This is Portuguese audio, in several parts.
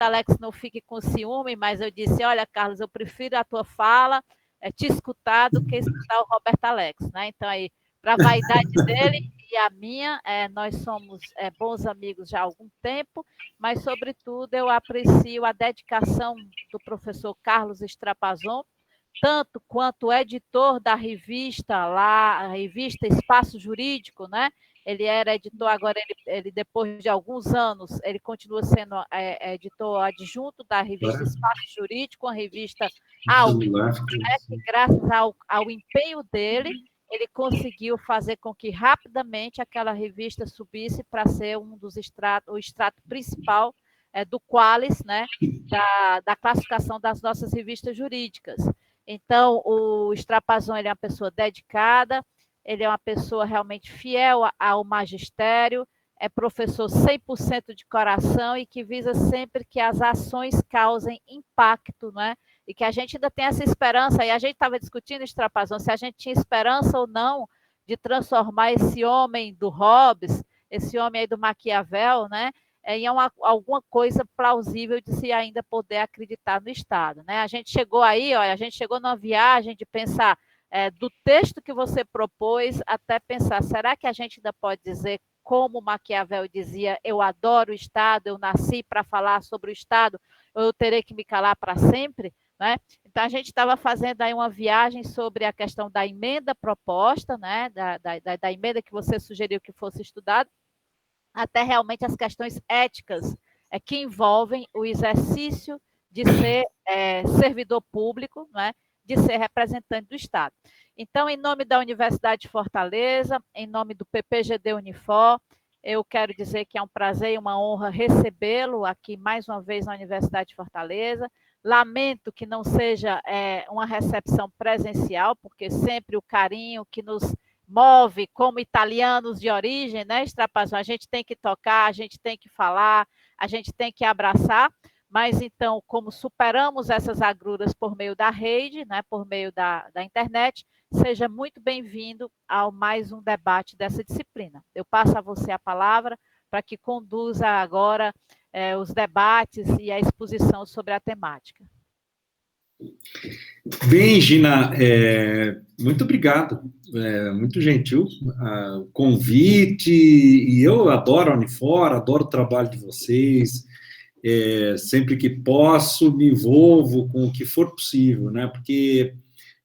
Alex não fique com ciúme, mas eu disse, olha, Carlos, eu prefiro a tua fala, te escutar do que escutar o Roberto Alex, né? Então, aí, para a vaidade dele e a minha, nós somos bons amigos já há algum tempo, mas, sobretudo, eu aprecio a dedicação do professor Carlos Estrapazon, tanto quanto editor da revista lá, a revista Espaço Jurídico, né? Ele era editor, agora ele depois de alguns anos, ele continua sendo editor adjunto da revista Espaço Jurídico, uma revista né, que graças ao empenho dele, ele conseguiu fazer com que rapidamente aquela revista subisse para ser um dos o extrato principal do Qualis, né, da classificação das nossas revistas jurídicas. Então, o Estrapazon, ele é uma pessoa dedicada, ele é uma pessoa realmente fiel ao magistério, é professor 100% de coração e que visa sempre que as ações causem impacto, né? E que a gente ainda tem essa esperança, e a gente estava discutindo, Estrapazon, se a gente tinha esperança ou não de transformar esse homem do Hobbes, esse homem aí do Maquiavel, né? Em alguma coisa plausível de se ainda poder acreditar no Estado. Né? A gente chegou aí, olha, a gente chegou numa viagem de pensar do texto que você propôs até pensar, será que a gente ainda pode dizer, como Maquiavel dizia, eu adoro o Estado, eu nasci para falar sobre o Estado, eu terei que me calar para sempre? Né? Então, a gente estava fazendo aí uma viagem sobre a questão da emenda proposta, né? da emenda que você sugeriu que fosse estudada, até realmente as questões éticas que envolvem o exercício de ser servidor público, não é? De ser representante do Estado. Então, em nome da Universidade de Fortaleza, em nome do PPGD Unifor, eu quero dizer que é um prazer e uma honra recebê-lo aqui mais uma vez na Universidade de Fortaleza. Lamento que não seja uma recepção presencial, porque sempre o carinho que nos move como italianos de origem, né, Estrapazão? A gente tem que tocar, a gente tem que falar, a gente tem que abraçar, mas então, como superamos essas agruras por meio da rede, né, por meio da internet, seja muito bem-vindo ao mais um debate dessa disciplina. Eu passo a você a palavra para que conduza agora os debates e a exposição sobre a temática. Bem, Gina, muito obrigado, muito gentil o convite, e eu adoro a Unifor, adoro o trabalho de vocês, sempre que posso me envolvo com o que for possível, né, porque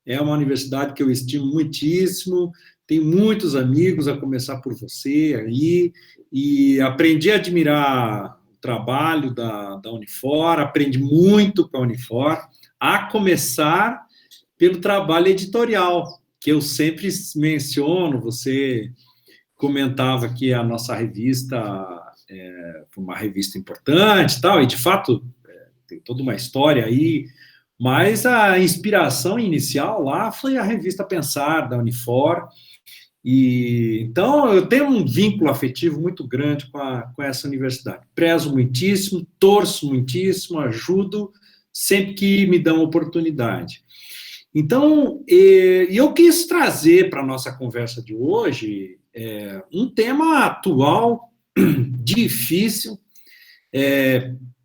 é uma universidade que eu estimo muitíssimo, tenho muitos amigos, a começar por você aí, e aprendi a admirar o trabalho da Unifor, aprendi muito com a Unifor, a começar pelo trabalho editorial, que eu sempre menciono, você comentava que a nossa revista foi uma revista importante, tal, e de fato tem toda uma história aí, mas a inspiração inicial lá foi a revista Pensar, da Unifor, e então eu tenho um vínculo afetivo muito grande com essa universidade. Prezo muitíssimo, torço muitíssimo, ajudo sempre que me dão oportunidade. Então, eu quis trazer para a nossa conversa de hoje um tema atual, difícil,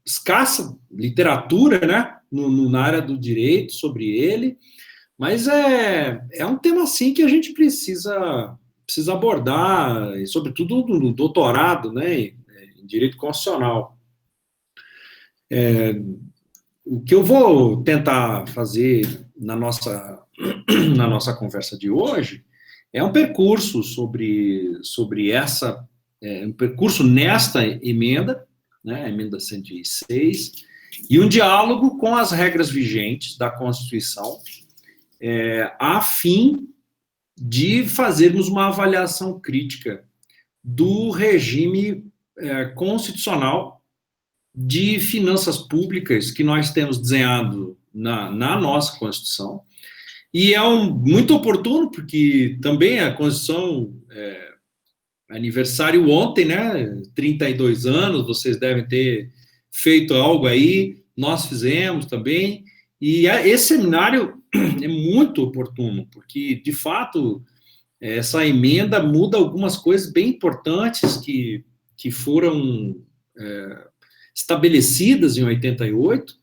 escassa literatura, né, na área do direito sobre ele, mas é um tema, assim, que a gente precisa abordar, e sobretudo no doutorado, né, em direito constitucional. O que eu vou tentar fazer na nossa conversa de hoje é um percurso sobre um percurso nesta emenda, né, a emenda 106, e um diálogo com as regras vigentes da Constituição, a fim de fazermos uma avaliação crítica do regime constitucional de finanças públicas que nós temos desenhado na nossa Constituição, e muito oportuno, porque também a Constituição aniversário ontem, né, 32 anos, vocês devem ter feito algo aí, nós fizemos também, e esse seminário é muito oportuno, porque, de fato, essa emenda muda algumas coisas bem importantes que foram estabelecidas em 88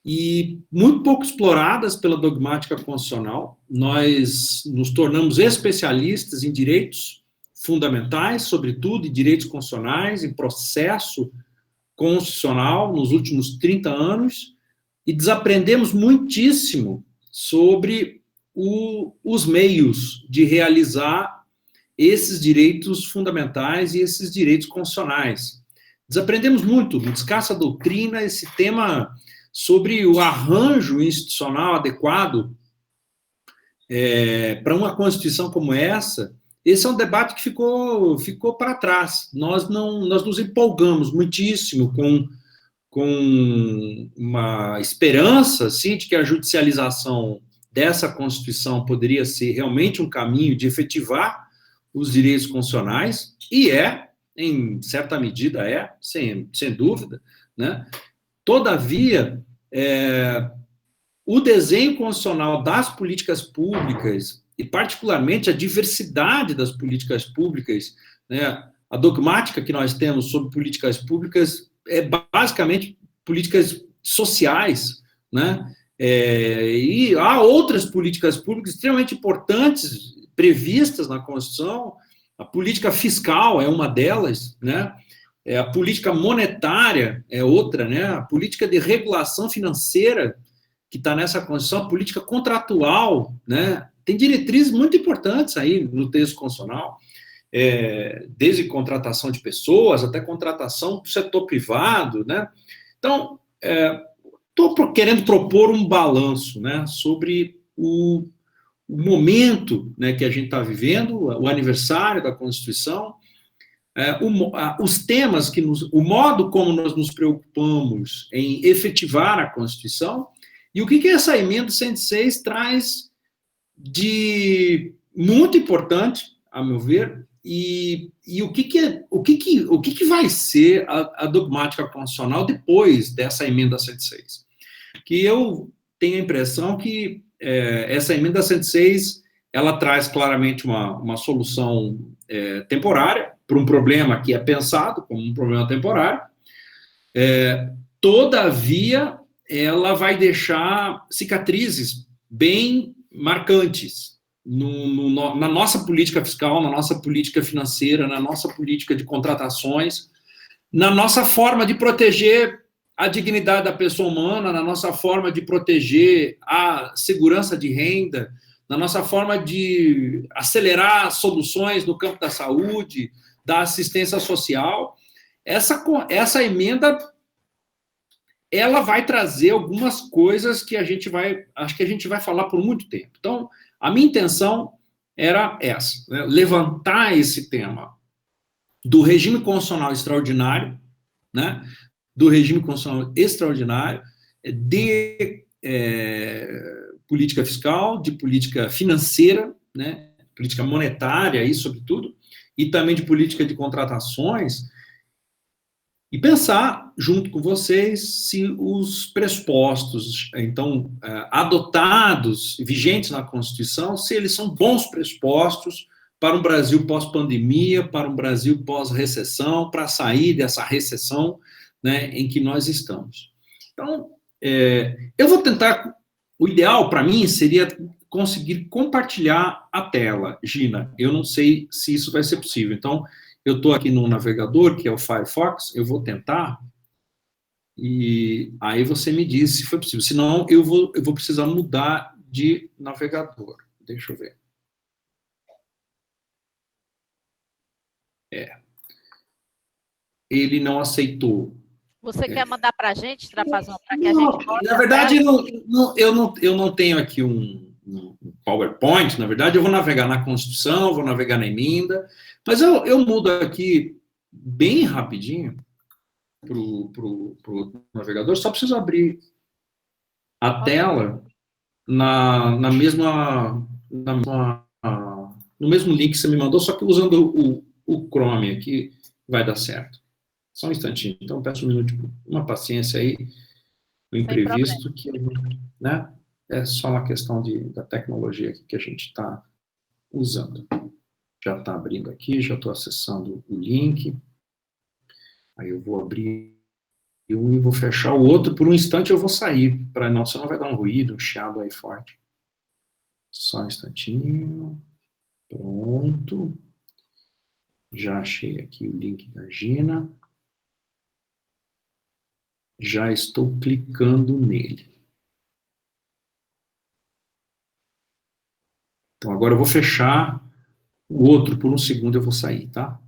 e muito pouco exploradas pela dogmática constitucional. Nós nos tornamos especialistas em direitos fundamentais, sobretudo em direitos constitucionais, em processo constitucional nos últimos 30 anos, e desaprendemos muitíssimo sobre os meios de realizar esses direitos fundamentais e esses direitos constitucionais. Desaprendemos muito, de escassa doutrina, esse tema sobre o arranjo institucional adequado para uma Constituição como essa. Esse é um debate que ficou para trás. Nós nos empolgamos muitíssimo com uma esperança, assim, de que a judicialização dessa Constituição poderia ser realmente um caminho de efetivar os direitos constitucionais, e em certa medida sem dúvida, né? Todavia, o desenho constitucional das políticas públicas, e particularmente a diversidade das políticas públicas, né, a dogmática que nós temos sobre políticas públicas é basicamente políticas sociais, né? E há outras políticas públicas extremamente importantes previstas na Constituição. A política fiscal é uma delas, né? A política monetária é outra, né? A política de regulação financeira que está nessa Constituição, a política contratual, né? Tem diretrizes muito importantes aí no texto constitucional, desde contratação de pessoas até contratação do setor privado, né? Então, estou querendo propor um balanço, né, sobre o momento, né, que a gente está vivendo, o aniversário da Constituição, os temas o modo como nós nos preocupamos em efetivar a Constituição, e o que essa emenda 106 traz de muito importante, a meu ver, e o que vai ser a dogmática constitucional depois dessa emenda 106? Que eu tenho a impressão que essa emenda 106 ela traz claramente uma solução temporária para um problema que é pensado como um problema temporário. Todavia, ela vai deixar cicatrizes bem marcantes na nossa política fiscal, na nossa política financeira, na nossa política de contratações, na nossa forma de proteger a dignidade da pessoa humana, na nossa forma de proteger a segurança de renda, na nossa forma de acelerar soluções no campo da saúde, da assistência social. Essa emenda ela vai trazer algumas coisas que acho que a gente vai falar por muito tempo. Então, a minha intenção era essa, né? Levantar esse tema do regime constitucional extraordinário, né? Do regime constitucional extraordinário, de política fiscal, de política financeira, né? Política monetária, aí, sobretudo, e também de política de contratações, e pensar, junto com vocês, se os pressupostos, então, adotados, vigentes na Constituição, se eles são bons pressupostos para um Brasil pós-pandemia, para um Brasil pós-recessão, para sair dessa recessão, né, em que nós estamos. Então, eu vou tentar, o ideal para mim seria conseguir compartilhar a tela. Gina, eu não sei se isso vai ser possível, então, eu estou aqui no navegador, que é o Firefox, eu vou tentar, e aí você me diz se foi possível. Senão, eu vou precisar mudar de navegador. Deixa eu ver. Ele não aceitou. Você quer mandar para a gente, Trapazão, para que a gente possa... Na verdade, eu não tenho aqui um PowerPoint, na verdade, eu vou navegar na Constituição, vou navegar na emenda, mas eu mudo aqui bem rapidinho para o navegador, só preciso abrir a tela no mesmo link que você me mandou, só que usando o Chrome aqui, vai dar certo. Só um instantinho, então peço um minuto, uma paciência aí, o imprevisto, que, né, é só uma questão da tecnologia que a gente está usando. Já está abrindo aqui, já estou acessando o link. Aí eu vou abrir e vou fechar o outro. Por um instante eu vou sair, para não, senão vai dar um ruído, um chiado aí forte. Só um instantinho. Pronto. Já achei aqui o link da Gina. Já estou clicando nele. Então, agora eu vou fechar o outro. Por um segundo eu vou sair, tá?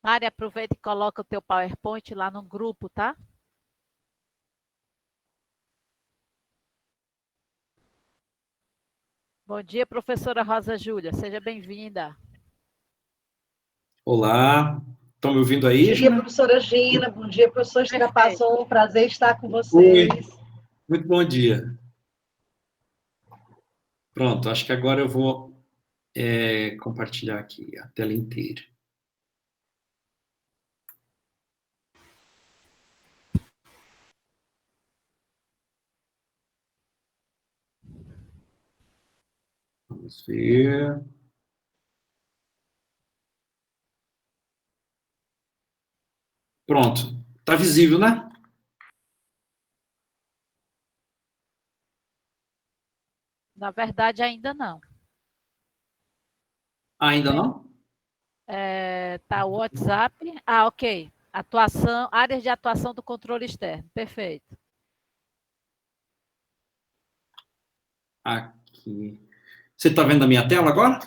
Mari, aproveita e coloca o teu PowerPoint lá no grupo, tá? Bom dia, professora Rosa Júlia. Seja bem-vinda. Olá. Estão me ouvindo aí, Bom dia, Gina? professora Gina. Bom dia, professor Estrapasson. Prazer estar com Oi. vocês. Muito bom dia. Pronto, acho que agora eu vou compartilhar aqui a tela inteira. Vamos ver. Pronto. Está visível, né? Na verdade, ainda não. Ainda não? Tá o WhatsApp. Ah, ok. Atuação, áreas de atuação do controle externo. Perfeito. Aqui. Você está vendo a minha tela agora?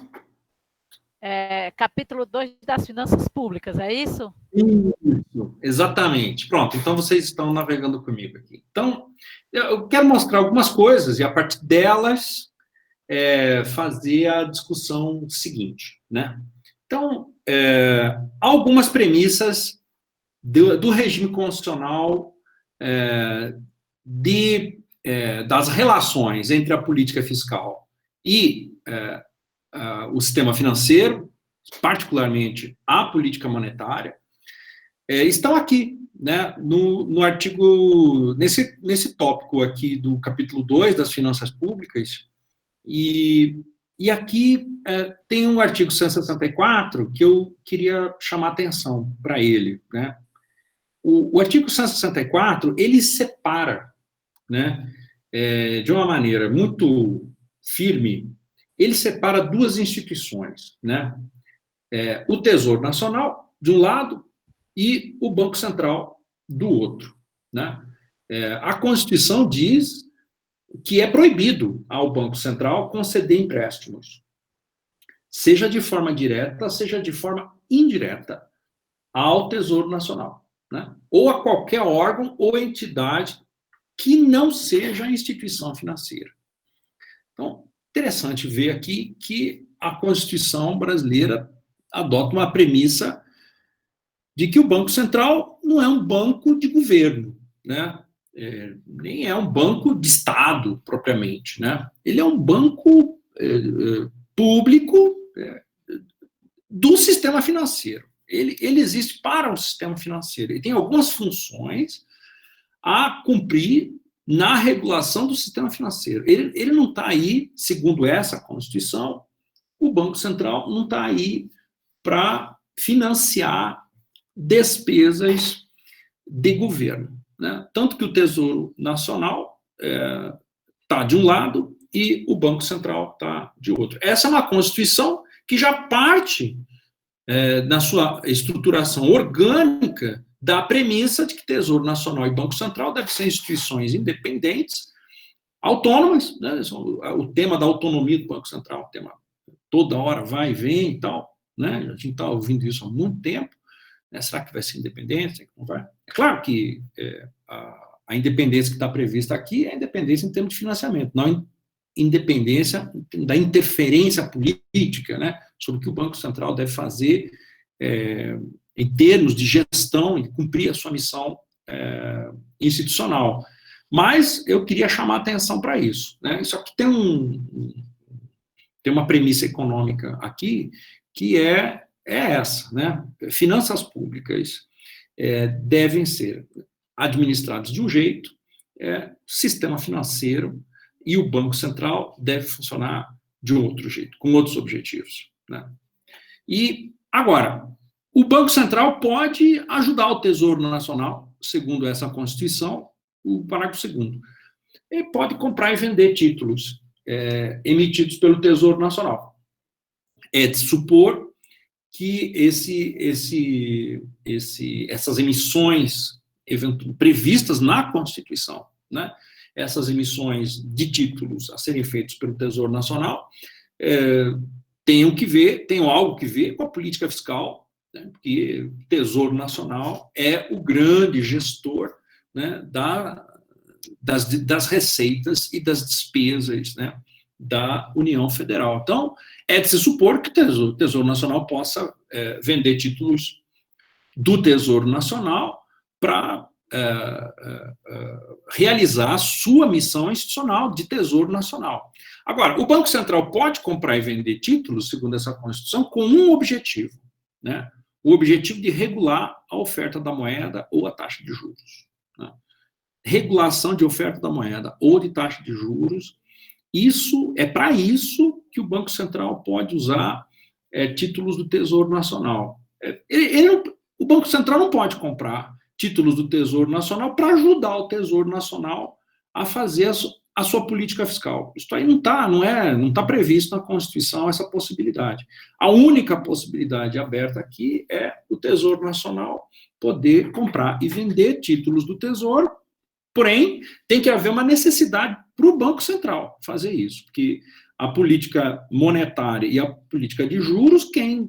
Capítulo 2 das finanças públicas, é isso? Isso, exatamente. Pronto, então vocês estão navegando comigo aqui. Então, eu quero mostrar algumas coisas e, a partir delas, fazer a discussão seguinte, né? Então, algumas premissas do regime constitucional das relações entre a política fiscal e o sistema financeiro, particularmente a política monetária, estão aqui, né, no artigo, nesse tópico aqui do capítulo 2 das finanças públicas, e aqui tem um artigo 164 que eu queria chamar atenção para ele, né? O artigo 164, ele separa, né, de uma maneira muito firme, ele separa duas instituições, né? O Tesouro Nacional, de um lado, e o Banco Central, do outro, né? A Constituição diz que é proibido ao Banco Central conceder empréstimos, seja de forma direta, seja de forma indireta, ao Tesouro Nacional, né? Ou a qualquer órgão ou entidade que não seja instituição financeira. Então, interessante ver aqui que a Constituição brasileira adota uma premissa de que o Banco Central não é um banco de governo, né? Nem é um banco de Estado, propriamente, né? Ele é um banco público do sistema financeiro. Ele existe para o sistema financeiro. Ele tem algumas funções a cumprir na regulação do sistema financeiro. Ele não está aí, segundo essa Constituição, o Banco Central não está aí para financiar despesas de governo, né? Tanto que o Tesouro Nacional está de um lado e o Banco Central está de outro. Essa é uma Constituição que já parte, na sua estruturação orgânica, da premissa de que Tesouro Nacional e Banco Central devem ser instituições independentes, autônomas, né? O tema da autonomia do Banco Central, o tema toda hora vai e vem e tal, né? A gente está ouvindo isso há muito tempo, né? Será que vai ser independente? Será que não vai? É claro que a independência que está prevista aqui é a independência em termos de financiamento, não independência da interferência política, né, sobre o que o Banco Central deve fazer em termos de gestão e cumprir a sua missão institucional. Mas eu queria chamar a atenção para isso, né? Isso aqui tem uma premissa econômica aqui que é essa, né? Finanças públicas devem ser administradas de um jeito, sistema financeiro e o Banco Central deve funcionar de um outro jeito, com outros objetivos, né? E, agora, o Banco Central pode ajudar o Tesouro Nacional, segundo essa Constituição, o parágrafo 2º. Ele pode comprar e vender títulos emitidos pelo Tesouro Nacional. É de supor que essas emissões previstas na Constituição, né, essas emissões de títulos a serem feitas pelo Tesouro Nacional, tenham algo que ver com a política fiscal, né, porque o Tesouro Nacional é o grande gestor, né, das receitas e das despesas, né, da União Federal. Então, é de se supor que o Tesouro Nacional possa vender títulos do Tesouro Nacional para realizar a sua missão institucional de Tesouro Nacional. Agora, o Banco Central pode comprar e vender títulos, segundo essa Constituição, com um objetivo, né? O objetivo de regular a oferta da moeda ou a taxa de juros, né? Regulação de oferta da moeda ou de taxa de juros. Isso é para isso que o Banco Central pode usar títulos do Tesouro Nacional. O Banco Central não pode comprar títulos do Tesouro Nacional para ajudar o Tesouro Nacional a fazer a sua política fiscal. Isso aí não está previsto na Constituição essa possibilidade. A única possibilidade aberta aqui é o Tesouro Nacional poder comprar e vender títulos do Tesouro. Porém, tem que haver uma necessidade para o Banco Central fazer isso, porque a política monetária e a política de juros, quem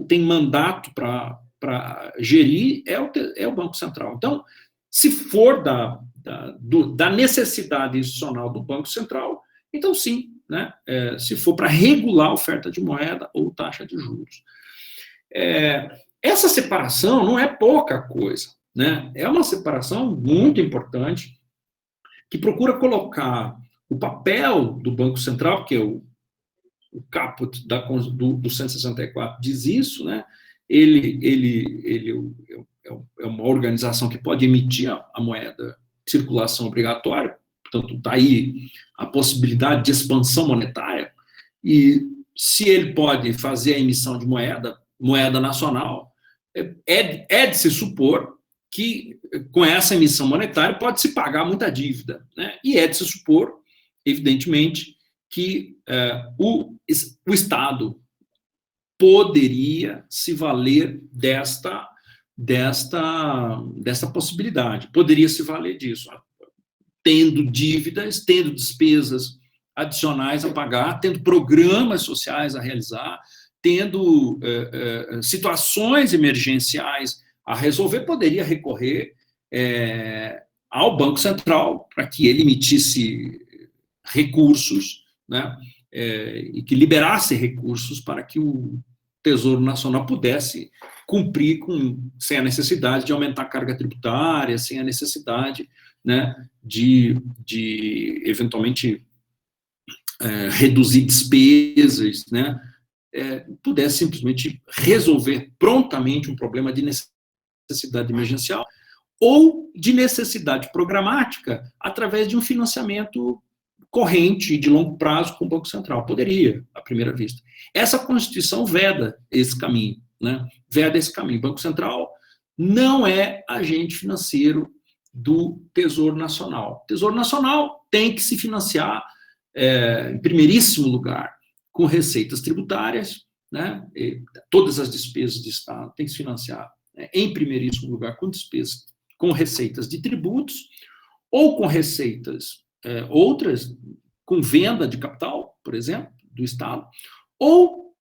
tem mandato para gerir é o Banco Central. Então, se for da necessidade institucional do Banco Central, então sim, né? Se for para regular a oferta de moeda ou taxa de juros. Essa separação não é pouca coisa, né? É uma separação muito importante que procura colocar o papel do Banco Central, porque o caput do 164 diz isso, né? Ele é uma organização que pode emitir a moeda de circulação obrigatória, portanto, está aí a possibilidade de expansão monetária, e se ele pode fazer a emissão de moeda nacional, é de se supor que com essa emissão monetária pode-se pagar muita dívida, né? E é de se supor, evidentemente, que o Estado poderia se valer desta possibilidade, poderia se valer disso, tendo dívidas, tendo despesas adicionais a pagar, tendo programas sociais a realizar, tendo situações emergenciais a resolver, poderia recorrer ao Banco Central para que ele emitisse recursos, né, e que liberasse recursos para que o Tesouro Nacional pudesse cumprir sem a necessidade de aumentar a carga tributária, sem a necessidade, né, de eventualmente reduzir despesas, né, pudesse simplesmente resolver prontamente um problema de necessidade emergencial ou de necessidade programática através de um financiamento corrente de longo prazo com o Banco Central. Poderia, à primeira vista. Essa Constituição veda esse caminho, né? Veda esse caminho. O Banco Central não é agente financeiro do Tesouro Nacional. O Tesouro Nacional tem que se financiar, em primeiríssimo lugar, com receitas tributárias, né? Todas as despesas de Estado têm que se financiar, em primeiríssimo lugar, com despesas, com receitas de tributos, ou com receitas outras, com venda de capital, por exemplo, do Estado, ou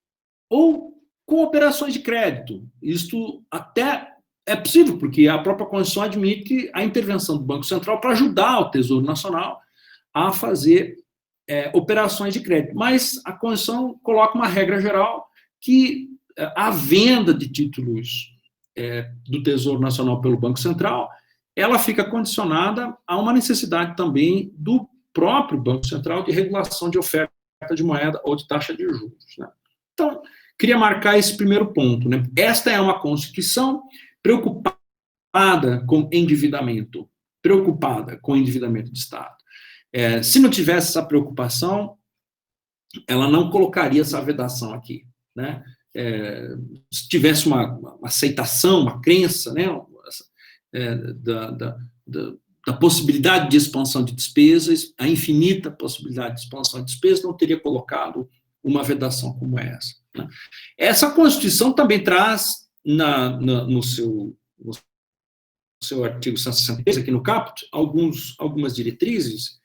com operações de crédito. Isto até é possível, porque a própria Constituição admite a intervenção do Banco Central para ajudar o Tesouro Nacional a fazer operações de crédito. Mas a Constituição coloca uma regra geral que a venda de títulos do Tesouro Nacional pelo Banco Central, ela fica condicionada a uma necessidade também do próprio Banco Central de regulação de oferta de moeda ou de taxa de juros, né? Então, queria marcar esse primeiro ponto, né? Esta é uma Constituição preocupada com endividamento do Estado. Se não tivesse essa preocupação, ela não colocaria essa vedação aqui, né? Se tivesse uma aceitação, uma crença, né, da possibilidade de expansão de despesas, a infinita possibilidade de expansão de despesas, não teria colocado uma vedação como essa, né? Essa Constituição também traz, no seu artigo 163, aqui no caput, algumas diretrizes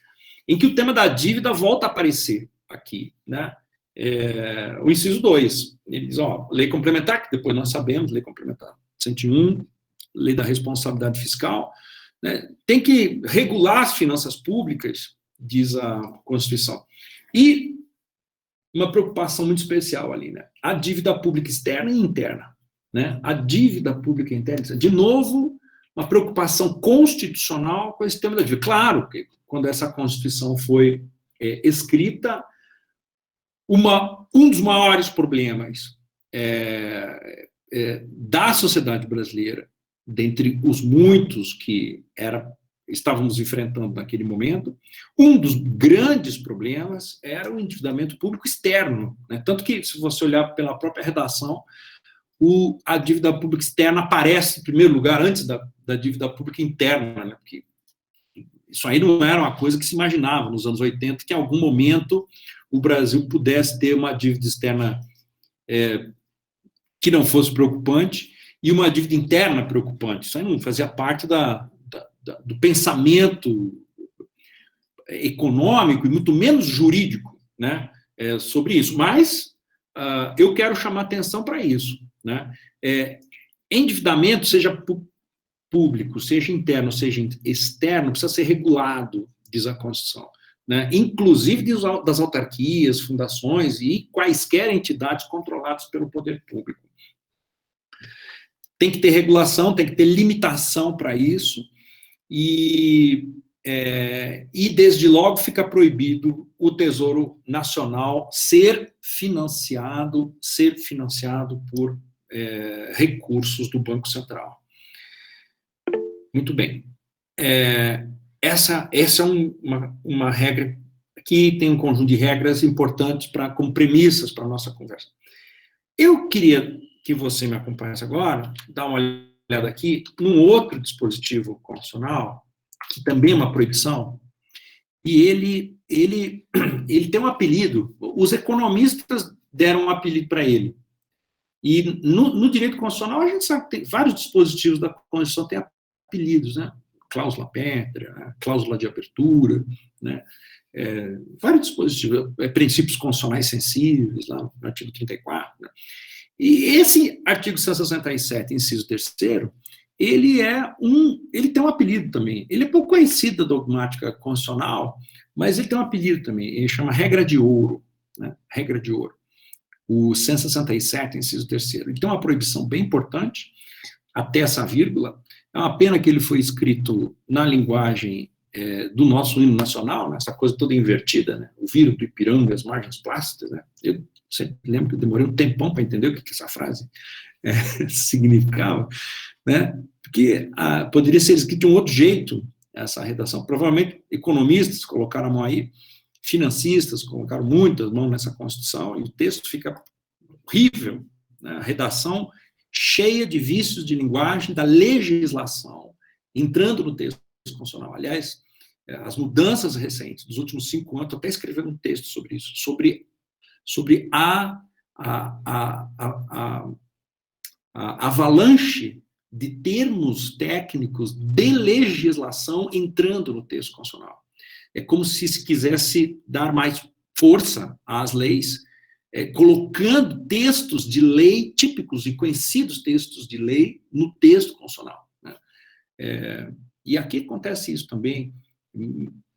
em que o tema da dívida volta a aparecer aqui, né? O inciso 2, ele diz, lei complementar, que depois nós sabemos, lei complementar 101, lei da responsabilidade fiscal, né, tem que regular as finanças públicas, diz a Constituição. E uma preocupação muito especial ali, né? A dívida pública externa e interna, né? A dívida pública interna, de novo, uma preocupação constitucional com esse tema da dívida. Claro que quando essa Constituição foi escrita, um dos maiores problemas da sociedade brasileira, dentre os muitos que estávamos enfrentando naquele momento, um dos grandes problemas era o endividamento público externo, né? Tanto que, se você olhar pela própria redação, a dívida pública externa aparece em primeiro lugar antes da dívida pública interna, né? Porque isso aí não era uma coisa que se imaginava nos anos 80, que em algum momento o Brasil pudesse ter uma dívida externa que não fosse preocupante e uma dívida interna preocupante. Isso aí não fazia parte do pensamento econômico e muito menos jurídico, né, sobre isso. Mas eu quero chamar atenção para isso, né? Endividamento, seja público, seja interno, seja externo, precisa ser regulado, diz a Constituição, né? Inclusive das autarquias, fundações e quaisquer entidades controladas pelo poder público. Tem que ter regulação, tem que ter limitação para isso, e desde logo fica proibido o Tesouro Nacional ser financiado por recursos do Banco Central. Muito bem. Essa é uma regra que tem um conjunto de regras importantes como premissas para a nossa conversa. Eu queria que você me acompanhasse agora, dar uma olhada aqui, num outro dispositivo constitucional, que também é uma proibição, e ele tem um apelido. Os economistas deram um apelido para ele. E no direito constitucional, a gente sabe que tem vários dispositivos da Constituição têm apelidos, né? Cláusula pétrea, cláusula de abertura, né? Vários dispositivos, princípios constitucionais sensíveis, lá no artigo 34, né? E esse artigo 167, inciso 3º, ele tem um apelido também. Ele é pouco conhecido da dogmática constitucional, mas ele tem um apelido também. Ele chama regra de ouro, né? Regra de ouro. O 167, inciso 3º. Ele tem uma proibição bem importante, até essa vírgula. É uma pena que ele foi escrito na linguagem do nosso hino nacional, né? Essa coisa toda invertida, né? O vírus do Ipiranga, as margens plásticas, né? Eu sempre lembro que eu demorei um tempão para entender o que essa frase significava, né? Porque poderia ser escrito de um outro jeito, essa redação. Provavelmente economistas colocaram a mão aí, financistas colocaram muitas mãos nessa Constituição, e o texto fica horrível, né? A redação cheia de vícios de linguagem da legislação, entrando no texto constitucional. Aliás, as mudanças recentes dos últimos 5 anos, estou até escrevendo um texto sobre isso, sobre a avalanche de termos técnicos de legislação entrando no texto constitucional. É como se quisesse dar mais força às leis, colocando textos de lei típicos e conhecidos textos de lei no texto constitucional, né? E aqui acontece isso também,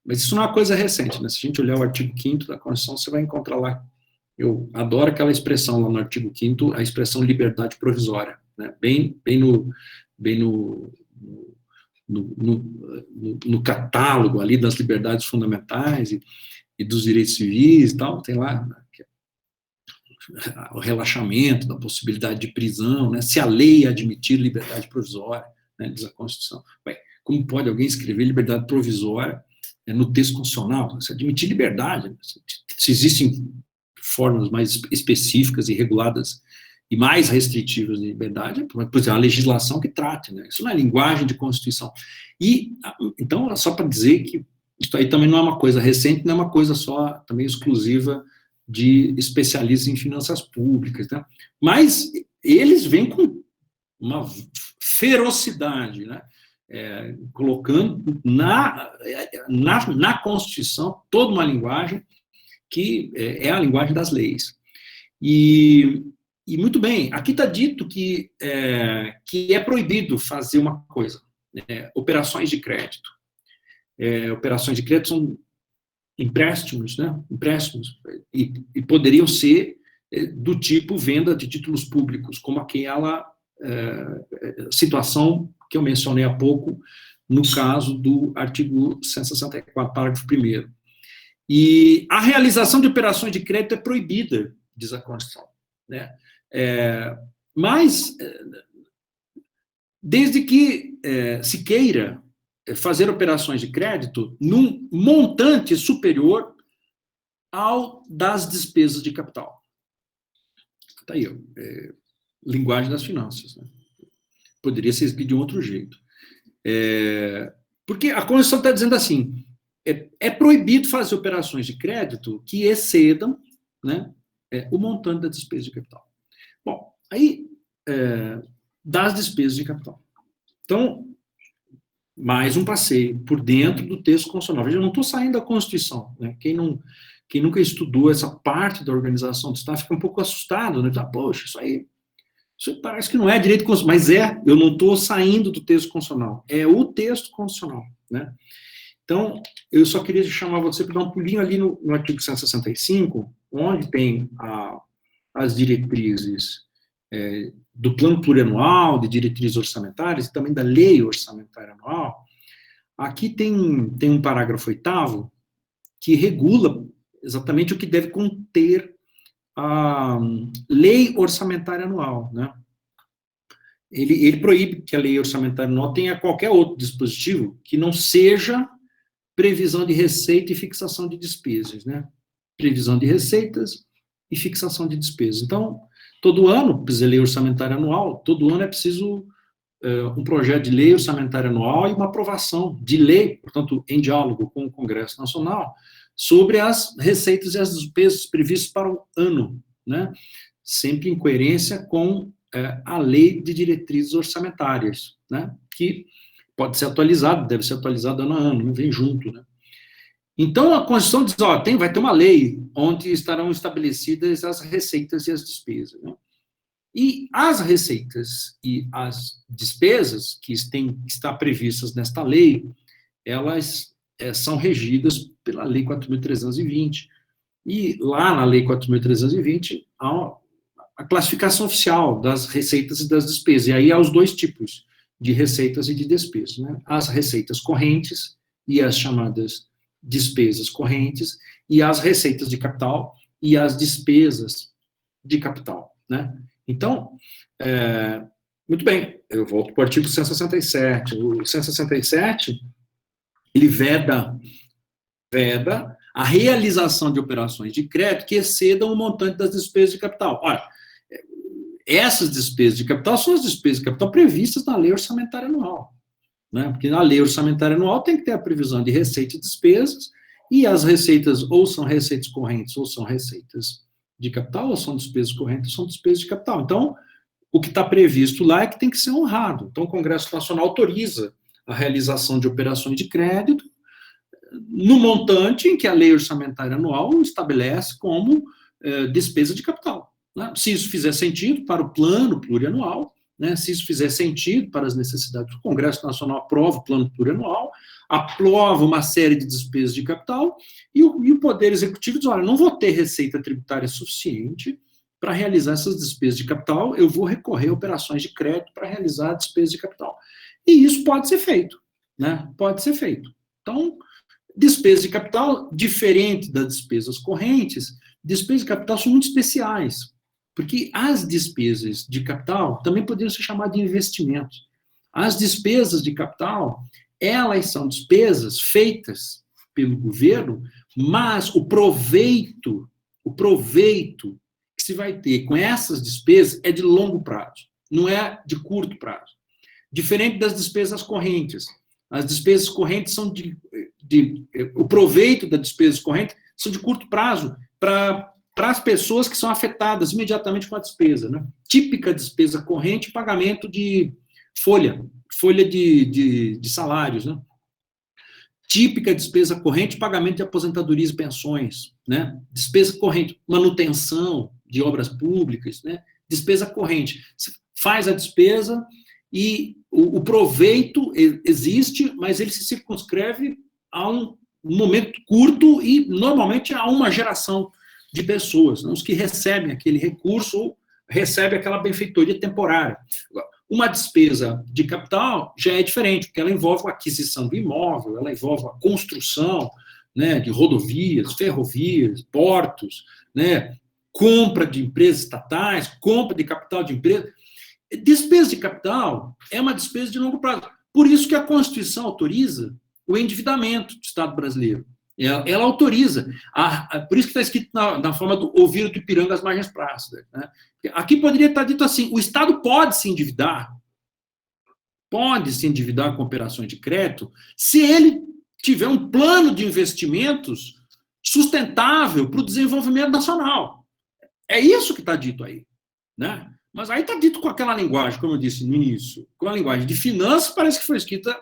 mas isso não é uma coisa recente, né? Se a gente olhar o artigo 5º da Constituição, você vai encontrar lá. Eu adoro aquela expressão lá no artigo 5º, a expressão liberdade provisória, né? Bem no catálogo ali das liberdades fundamentais e dos direitos civis e tal, tem lá, né, o relaxamento da possibilidade de prisão, né? Se a lei admitir liberdade provisória, né, diz a Constituição. Bem, como pode alguém escrever liberdade provisória no texto constitucional? Se admitir liberdade, se existem formas mais específicas e reguladas e mais restritivas de liberdade, por exemplo, a legislação que trate, né? Isso não é linguagem de Constituição. E, então, só para dizer que isso aí também não é uma coisa recente, não é uma coisa só também exclusiva de especialistas em finanças públicas, né? Mas eles vêm com uma ferocidade, né? Colocando na Constituição toda uma linguagem que é a linguagem das leis. E muito bem, aqui está dito que é proibido fazer uma coisa, operações de crédito. Operações de crédito são empréstimos, né? Empréstimos, e poderiam ser do tipo venda de títulos públicos, como aquela situação que eu mencionei há pouco, no caso do artigo 164, parágrafo 1º. E a realização de operações de crédito é proibida, diz a Constituição, né? Mas, desde que se queira fazer operações de crédito num montante superior ao das despesas de capital. Está aí, linguagem das finanças, né? Poderia ser escrito de um outro jeito. Porque a Constituição está dizendo assim, é proibido fazer operações de crédito que excedam, né, o montante da despesa de capital. Bom, aí, das despesas de capital. Então, mais um passeio por dentro do texto constitucional. Veja, eu não estou saindo da Constituição, né? Quem nunca estudou essa parte da organização do Estado fica um pouco assustado, né? Poxa, isso aí parece que não é direito constitucional, mas eu não estou saindo do texto constitucional, é o texto constitucional, né? Então, eu só queria chamar você para dar um pulinho ali no artigo 165, onde tem as diretrizes do plano plurianual, de diretrizes orçamentárias, e também da lei orçamentária anual. Aqui tem um parágrafo 8º que regula exatamente o que deve conter a lei orçamentária anual, né? Ele proíbe que a lei orçamentária anual tenha qualquer outro dispositivo que não seja previsão de receita e fixação de despesas, né? Previsão de receitas e fixação de despesas. Então, todo ano, precisa lei orçamentária anual, todo ano é preciso um projeto de lei orçamentária anual e uma aprovação de lei, portanto, em diálogo com o Congresso Nacional, sobre as receitas e as despesas previstas para o ano, né? Sempre em coerência com a lei de diretrizes orçamentárias, né? Que pode ser atualizado, deve ser atualizado ano a ano, não vem junto, né? Então, a Constituição diz, vai ter uma lei onde estarão estabelecidas as receitas e as despesas, né? E as receitas e as despesas que estão previstas nesta lei, elas são regidas pela Lei 4.320. E lá na Lei 4.320, há a classificação oficial das receitas e das despesas. E aí há os dois tipos de receitas e de despesas, né? As receitas correntes e as chamadas despesas correntes, e as receitas de capital e as despesas de capital, né? Então, muito bem, eu volto para o artigo 167. O 167, ele veda a realização de operações de crédito que excedam o montante das despesas de capital. Olha, essas despesas de capital são as despesas de capital previstas na lei orçamentária anual, né? Porque na lei orçamentária anual tem que ter a previsão de receita e despesas, e as receitas ou são receitas correntes ou são receitas de capital, ou são despesas correntes ou são despesas de capital. Então, o que está previsto lá é que tem que ser honrado. Então, o Congresso Nacional autoriza a realização de operações de crédito no montante em que a lei orçamentária anual estabelece como despesa de capital, né? Se isso fizer sentido para o plano plurianual, né? Se isso fizer sentido para as necessidades do Congresso Nacional, aprova o plano plurianual, aprova uma série de despesas de capital, e o Poder Executivo diz, olha, não vou ter receita tributária suficiente para realizar essas despesas de capital, eu vou recorrer a operações de crédito para realizar a despesa de capital. E isso pode ser feito, né? Pode ser feito. Então, despesas de capital, diferente das despesas correntes, despesas de capital são muito especiais, porque as despesas de capital também poderiam ser chamadas de investimentos. As despesas de capital, elas são despesas feitas pelo governo, mas o proveito o proveito que se vai ter com essas despesas é de longo prazo, não é de curto prazo. Diferente das despesas correntes. As despesas correntes são o proveito das despesas correntes são de curto prazo para as pessoas que são afetadas imediatamente com a despesa, né? Típica despesa corrente, pagamento de folha de salários, né? Típica despesa corrente, pagamento de aposentadorias e pensões, né? Despesa corrente, manutenção de obras públicas, né? Despesa corrente. Você faz a despesa e o proveito existe, mas ele se circunscreve a um momento curto e, normalmente, a uma geração de pessoas, né? Os que recebem aquele recurso ou recebem aquela benfeitoria temporária. Uma despesa de capital já é diferente, porque ela envolve a aquisição do imóvel, ela envolve a construção, né, de rodovias, ferrovias, portos, né, compra de empresas estatais, compra de capital de empresas. Despesa de capital é uma despesa de longo prazo. Por isso que a Constituição autoriza o endividamento do Estado brasileiro. Ela autoriza. Por isso que está escrito na forma do ouvir do Ipiranga as margens plácidas, né? Aqui poderia estar dito assim, o Estado pode se endividar com operações de crédito, se ele tiver um plano de investimentos sustentável para o desenvolvimento nacional. É isso que está dito aí, né? Mas aí está dito com aquela linguagem, como eu disse no início, com a linguagem de finanças, parece que foi escrita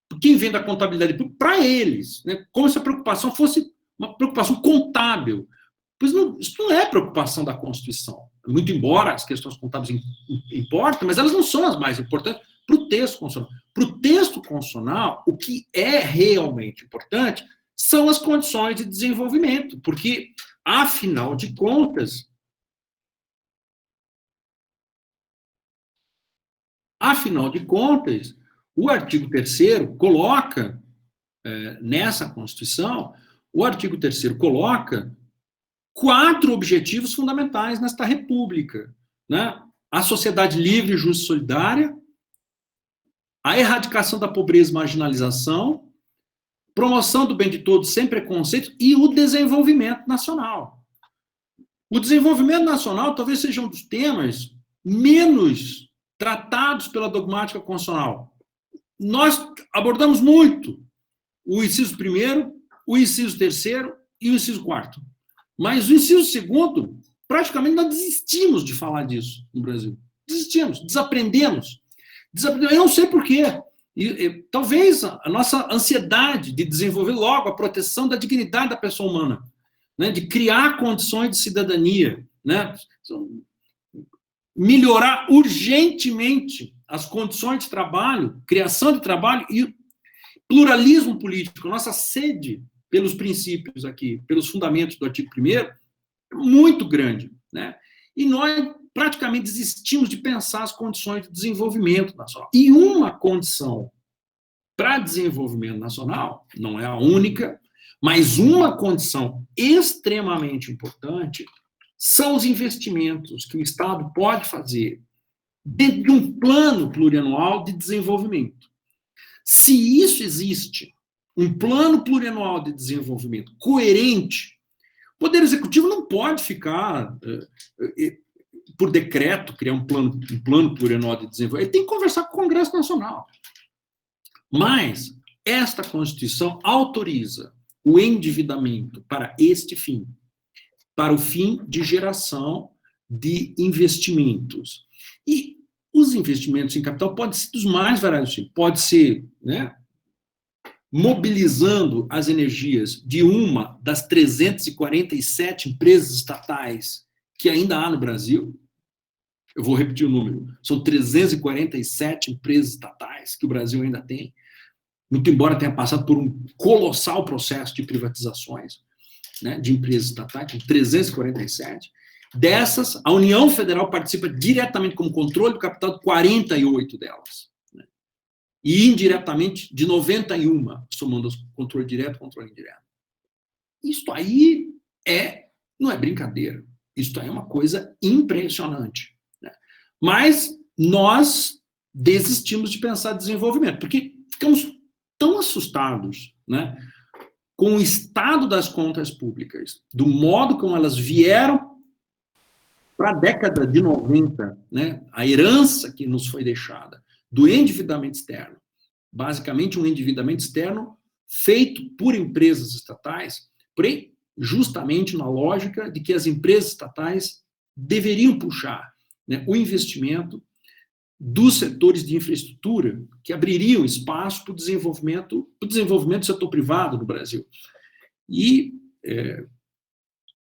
por quem vem da contabilidade para eles, né? Como se a preocupação fosse uma preocupação contábil. Pois não, isso não é preocupação da Constituição. Muito embora as questões contábeis importem, mas elas não são as mais importantes para o texto constitucional. Para o texto constitucional, o que é realmente importante são as condições de desenvolvimento, porque, afinal de contas, o artigo 3º coloca, nessa Constituição, o artigo 3º coloca 4 objetivos fundamentais nesta República, né? A sociedade livre, justa e solidária, a erradicação da pobreza e marginalização, promoção do bem de todos sem preconceito e o desenvolvimento nacional. O desenvolvimento nacional talvez seja um dos temas menos tratados pela dogmática constitucional. Nós abordamos muito o inciso 1º, o inciso 3º e o inciso 4º. Mas o inciso 2º, praticamente nós desistimos de falar disso no Brasil. Desistimos, desaprendemos. Eu não sei por quê. Talvez a nossa ansiedade de desenvolver logo a proteção da dignidade da pessoa humana, né, de criar condições de cidadania, né, melhorar urgentemente as condições de trabalho, criação de trabalho e pluralismo político. Nossa sede pelos princípios aqui, pelos fundamentos do artigo 1º, é muito grande, né? E nós praticamente desistimos de pensar as condições de desenvolvimento nacional. E uma condição para desenvolvimento nacional, não é a única, mas uma condição extremamente importante são os investimentos que o Estado pode fazer dentro de um plano plurianual de desenvolvimento. Se isso existe, um plano plurianual de desenvolvimento coerente, o Poder Executivo não pode ficar, por decreto, criar um plano plurianual de desenvolvimento. Ele tem que conversar com o Congresso Nacional. Mas esta Constituição autoriza o endividamento para este fim, para o fim de geração de investimentos. E os investimentos em capital podem ser dos mais variados tipos. Pode ser, né, mobilizando as energias de uma das 347 empresas estatais que ainda há no Brasil. Eu vou repetir o número. São 347 empresas estatais que o Brasil ainda tem, muito embora tenha passado por um colossal processo de privatizações, né, de empresas estatais, 347. Dessas, a União Federal participa diretamente como controle do capital de 48 delas. Né, e indiretamente de 91, somando os controle direto e controle indireto. Isso aí não é brincadeira. Isso aí é uma coisa impressionante. Né? Mas nós desistimos de pensar desenvolvimento, porque ficamos tão assustados, né, com o estado das contas públicas, do modo como elas vieram para a década de 90, né, a herança que nos foi deixada do endividamento externo, basicamente um endividamento externo feito por empresas estatais, porém, justamente na lógica de que as empresas estatais deveriam puxar, né, o investimento dos setores de infraestrutura que abririam espaço para o desenvolvimento do setor privado no Brasil. E,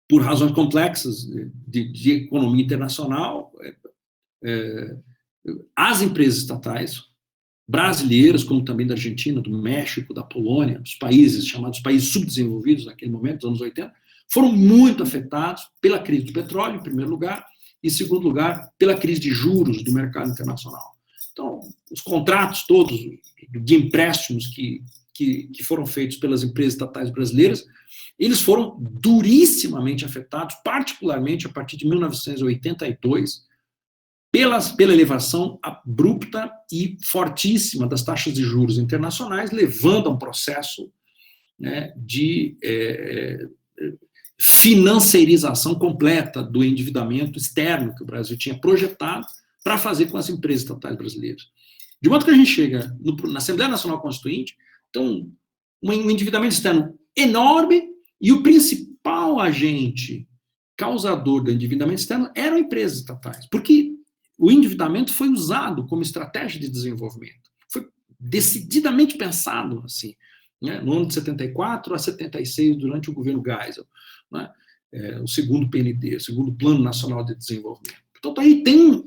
por razões complexas de economia internacional, as empresas estatais brasileiras, como também da Argentina, do México, da Polônia, dos países chamados países subdesenvolvidos naquele momento, nos anos 80, foram muito afetados pela crise do petróleo, em primeiro lugar, e, em segundo lugar, pela crise de juros do mercado internacional. Então, os contratos todos de empréstimos que foram feitos pelas empresas estatais brasileiras, eles foram durissimamente afetados, particularmente a partir de 1982, pela elevação abrupta e fortíssima das taxas de juros internacionais, levando a um processo, né, de financeirização completa do endividamento externo que o Brasil tinha projetado para fazer com as empresas estatais brasileiras. De modo que a gente chega na Assembleia Nacional Constituinte, então, um endividamento externo enorme, e o principal agente causador do endividamento externo eram empresas estatais, porque o endividamento foi usado como estratégia de desenvolvimento. Foi decididamente pensado assim, né, no ano de 74 a 76, durante o governo Geisel, né, o segundo PND, o segundo Plano Nacional de Desenvolvimento. Então, aí tem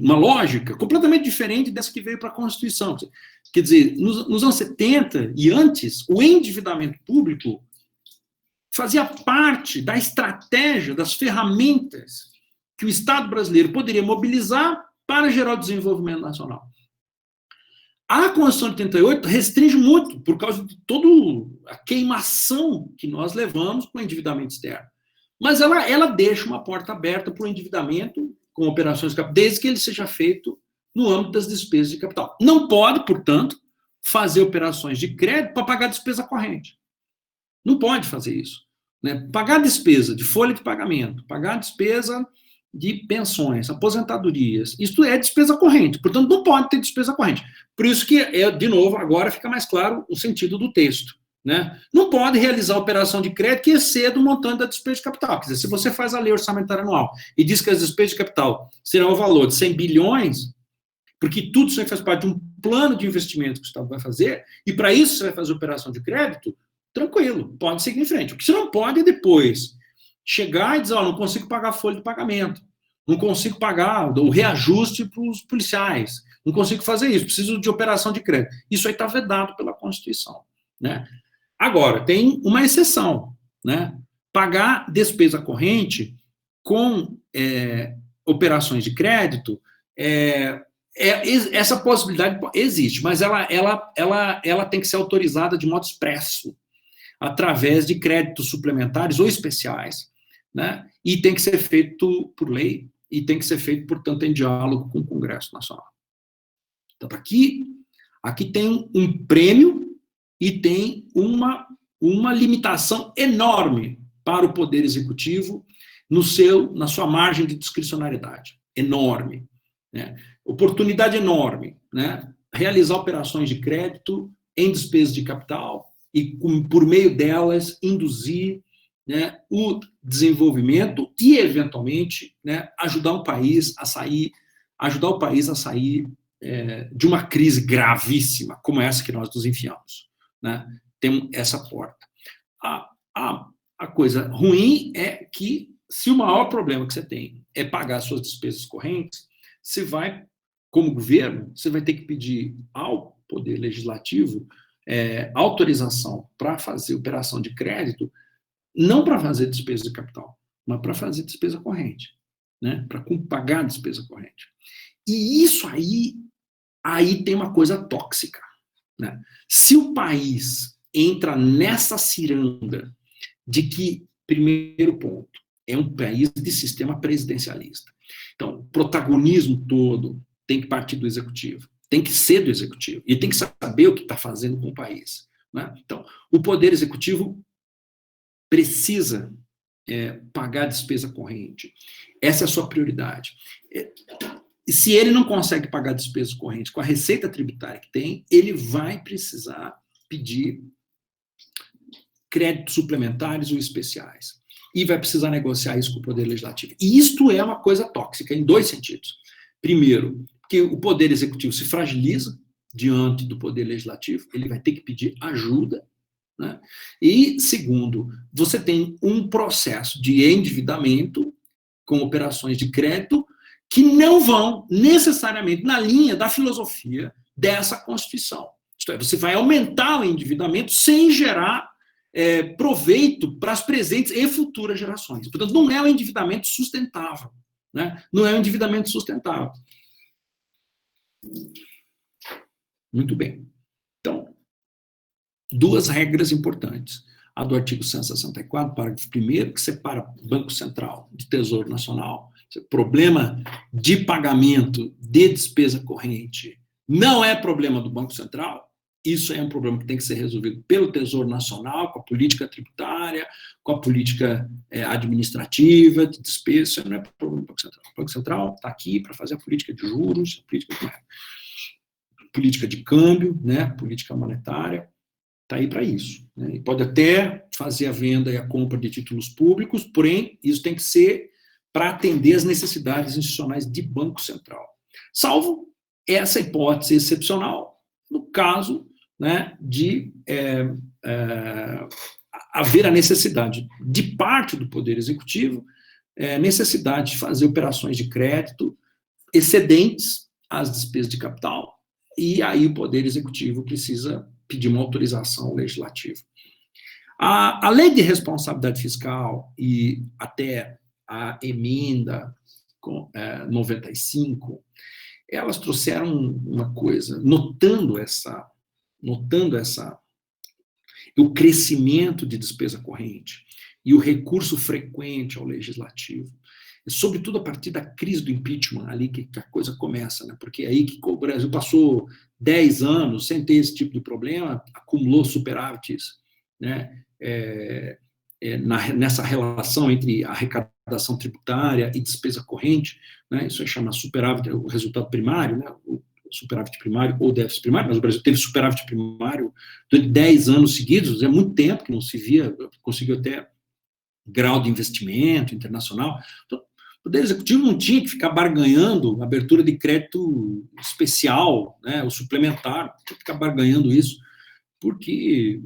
uma lógica completamente diferente dessa que veio para a Constituição. Quer dizer, nos anos 70 e antes, o endividamento público fazia parte da estratégia, das ferramentas que o Estado brasileiro poderia mobilizar para gerar o desenvolvimento nacional. A Constituição de 88 restringe muito, por causa de toda a queimação que nós levamos com o endividamento externo. Mas ela deixa uma porta aberta para o endividamento com operações de capital, desde que ele seja feito no âmbito das despesas de capital. Não pode, portanto, fazer operações de crédito para pagar despesa corrente. Não pode fazer isso, né? Pagar despesa de folha de pagamento, pagar despesa de pensões, aposentadorias, isso é despesa corrente, portanto não pode ter despesa corrente. Por isso que, de novo, agora fica mais claro o sentido do texto, né? Não pode realizar operação de crédito que exceda o montante da despesa de capital. Quer dizer, se você faz a lei orçamentária anual e diz que as despesas de capital serão o valor de 100 bilhões, porque tudo isso aí faz parte de um plano de investimento que o Estado vai fazer, e para isso você vai fazer operação de crédito, tranquilo, pode seguir em frente. O que você não pode é depois chegar e dizer, não consigo pagar a folha de pagamento, não consigo pagar o reajuste para os policiais, não consigo fazer isso, preciso de operação de crédito. Isso aí está vedado pela Constituição, né? Agora, tem uma exceção, né? Pagar despesa corrente com operações de crédito, essa possibilidade existe, mas ela tem que ser autorizada de modo expresso, através de créditos suplementares ou especiais, né? E tem que ser feito por lei, e tem que ser feito, portanto, em diálogo com o Congresso Nacional. Então, aqui tem um prêmio e tem uma limitação enorme para o Poder Executivo na sua margem de discricionariedade. Enorme, né? Oportunidade enorme, né? Realizar operações de crédito em despesas de capital e, por meio delas, induzir, né, o desenvolvimento e, eventualmente, né, ajudar o país a sair de uma crise gravíssima, como essa que nós nos enfiamos, né? Tem essa porta. A coisa ruim é que, se o maior problema que você tem é pagar suas despesas correntes, você vai, como governo, você vai ter que pedir ao Poder Legislativo autorização para fazer operação de crédito, não para fazer despesa de capital, mas para fazer despesa corrente, né? Para pagar despesa corrente. E isso aí tem uma coisa tóxica, né? Se o país entra nessa ciranda de que, primeiro ponto, é um país de sistema presidencialista. Então, o protagonismo todo tem que partir do executivo, tem que ser do executivo, e tem que saber o que está fazendo com o país. né? Então, o Poder Executivo precisa pagar despesa corrente. Essa é a sua prioridade. E se ele não consegue pagar despesas correntes com a receita tributária que tem, ele vai precisar pedir créditos suplementares ou especiais. E vai precisar negociar isso com o Poder Legislativo. E isto é uma coisa tóxica, em 2 sentidos. Primeiro, que o Poder Executivo se fragiliza diante do Poder Legislativo, ele vai ter que pedir ajuda, né? E, segundo, você tem um processo de endividamento com operações de crédito que não vão necessariamente na linha da filosofia dessa Constituição. Isto é, você vai aumentar o endividamento sem gerar proveito para as presentes e futuras gerações. Portanto, não é um endividamento sustentável, né? Não é um endividamento sustentável. Muito bem. Então, 2 regras importantes. A do artigo 164, parágrafo 1º, que separa Banco Central de Tesouro Nacional. Problema de pagamento de despesa corrente não é problema do Banco Central. Isso é um problema que tem que ser resolvido pelo Tesouro Nacional, com a política tributária, com a política administrativa, de despesa. Isso não é problema do Banco Central. O Banco Central está aqui para fazer a política de juros, política de câmbio, né, política monetária. Está aí para isso, né? E pode até fazer a venda e a compra de títulos públicos, porém, isso tem que ser para atender as necessidades institucionais de Banco Central. Salvo essa hipótese excepcional, no caso, né, de haver a necessidade de parte do Poder Executivo, necessidade de fazer operações de crédito excedentes às despesas de capital, e aí o Poder Executivo precisa pedir uma autorização legislativa. A lei de responsabilidade fiscal e até a emenda 95, elas trouxeram uma coisa, notando o crescimento de despesa corrente e o recurso frequente ao legislativo, sobretudo a partir da crise do impeachment, ali que a coisa começa, né? Porque é aí que o Brasil passou 10 anos sem ter esse tipo de problema, acumulou superávites, né? Nessa relação entre arrecadação tributária e despesa corrente, né? Isso aí chama superávit, o resultado primário, né? O superávit primário ou déficit primário, mas o Brasil teve superávit primário durante 10 anos seguidos, é muito tempo que não se via, conseguiu até grau de investimento internacional. Então, o Poder Executivo não tinha que ficar barganhando abertura de crédito especial, né, ou suplementar, tinha que ficar barganhando isso, porque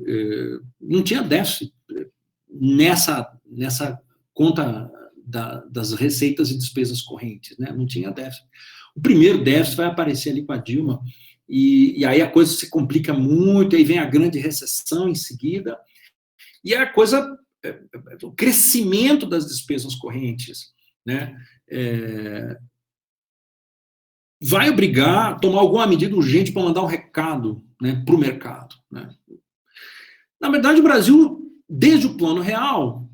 não tinha déficit nessa conta das receitas e despesas correntes, né, não tinha déficit. O primeiro déficit vai aparecer ali com a Dilma, e aí a coisa se complica muito, aí vem a grande recessão em seguida, e a coisa, o crescimento das despesas correntes, né, vai obrigar a tomar alguma medida urgente para mandar um recado, né, para o mercado, né. Na verdade, o Brasil, desde o Plano Real,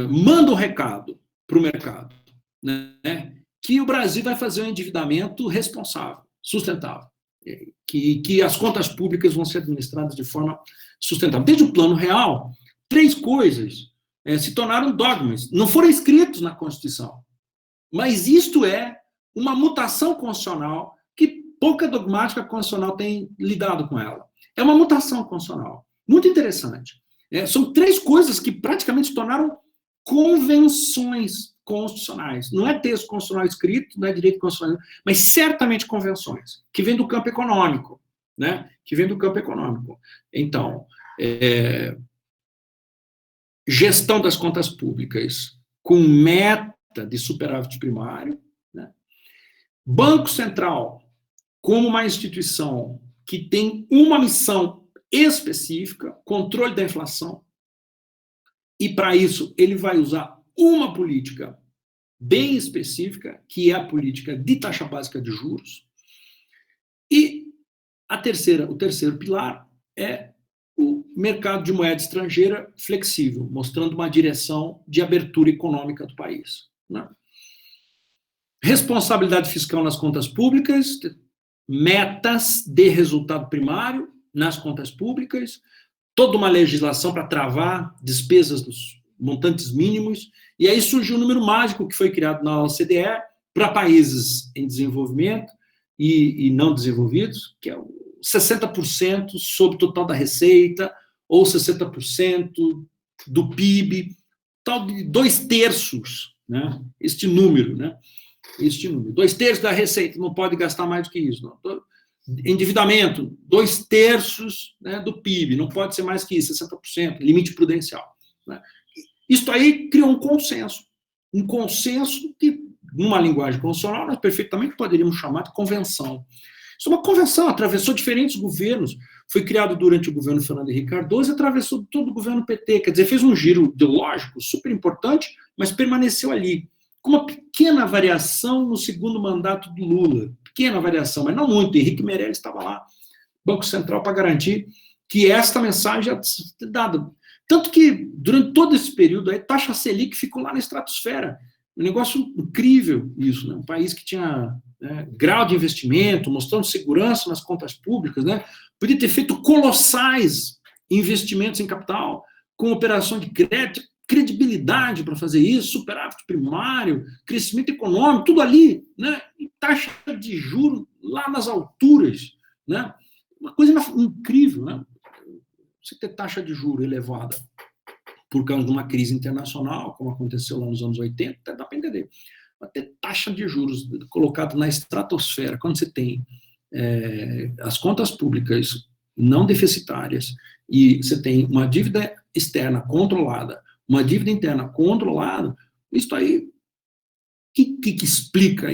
manda um recado para o mercado, né, que o Brasil vai fazer um endividamento responsável, sustentável, que as contas públicas vão ser administradas de forma sustentável. Desde o Plano Real, 3 coisas se tornaram dogmas, não foram escritos na Constituição, mas isto é uma mutação constitucional que pouca dogmática constitucional tem lidado com ela. É uma mutação constitucional, muito interessante. São 3 coisas que praticamente se tornaram convenções constitucionais. Não é texto constitucional escrito, não é direito constitucional, mas certamente convenções, que vêm do campo econômico, né? Que vêm do campo econômico. Então, gestão das contas públicas com meta de superávit primário, né? Banco Central como uma instituição que tem uma missão específica, controle da inflação, e para isso ele vai usar uma política bem específica, que é a política de taxa básica de juros. E o terceiro pilar é o mercado de moeda estrangeira flexível, mostrando uma direção de abertura econômica do país, né? Responsabilidade fiscal nas contas públicas, metas de resultado primário nas contas públicas, toda uma legislação para travar despesas dos montantes mínimos, e aí surgiu o número mágico que foi criado na OCDE para países em desenvolvimento e não desenvolvidos, que é o 60% sobre o total da receita, ou 60% do PIB, tal de 2/3, né? Este número, né? Este número. 2/3 da receita, não pode gastar mais do que isso. Não. Endividamento, 2/3, né, do PIB, não pode ser mais que isso, 60%, limite prudencial. Né? Isso aí criou um consenso que, numa linguagem constitucional, nós perfeitamente poderíamos chamar de convenção. Isso é uma convenção, atravessou diferentes governos, foi criado durante o governo Fernando Henrique Cardoso e atravessou todo o governo PT, quer dizer, fez um giro ideológico super importante, mas permaneceu ali, com uma pequena variação no segundo mandato do Lula, pequena variação, mas não muito, Henrique Meirelles estava lá, Banco Central, para garantir que esta mensagem é dada. Tanto que, durante todo esse período, a taxa Selic ficou lá na estratosfera. Um negócio incrível isso, né? Um país que tinha, né, grau de investimento, mostrando segurança nas contas públicas, né? Podia ter feito colossais investimentos em capital, com operação de crédito, credibilidade para fazer isso, superávit primário, crescimento econômico, tudo ali, né? E taxa de juros lá nas alturas, né? Uma coisa incrível, né? Você ter taxa de juros elevada por causa de uma crise internacional, como aconteceu lá nos anos 80, até dá para entender. Mas ter taxa de juros colocada na estratosfera, quando você tem as contas públicas não deficitárias e você tem uma dívida externa controlada, uma dívida interna controlada, isso aí, que explica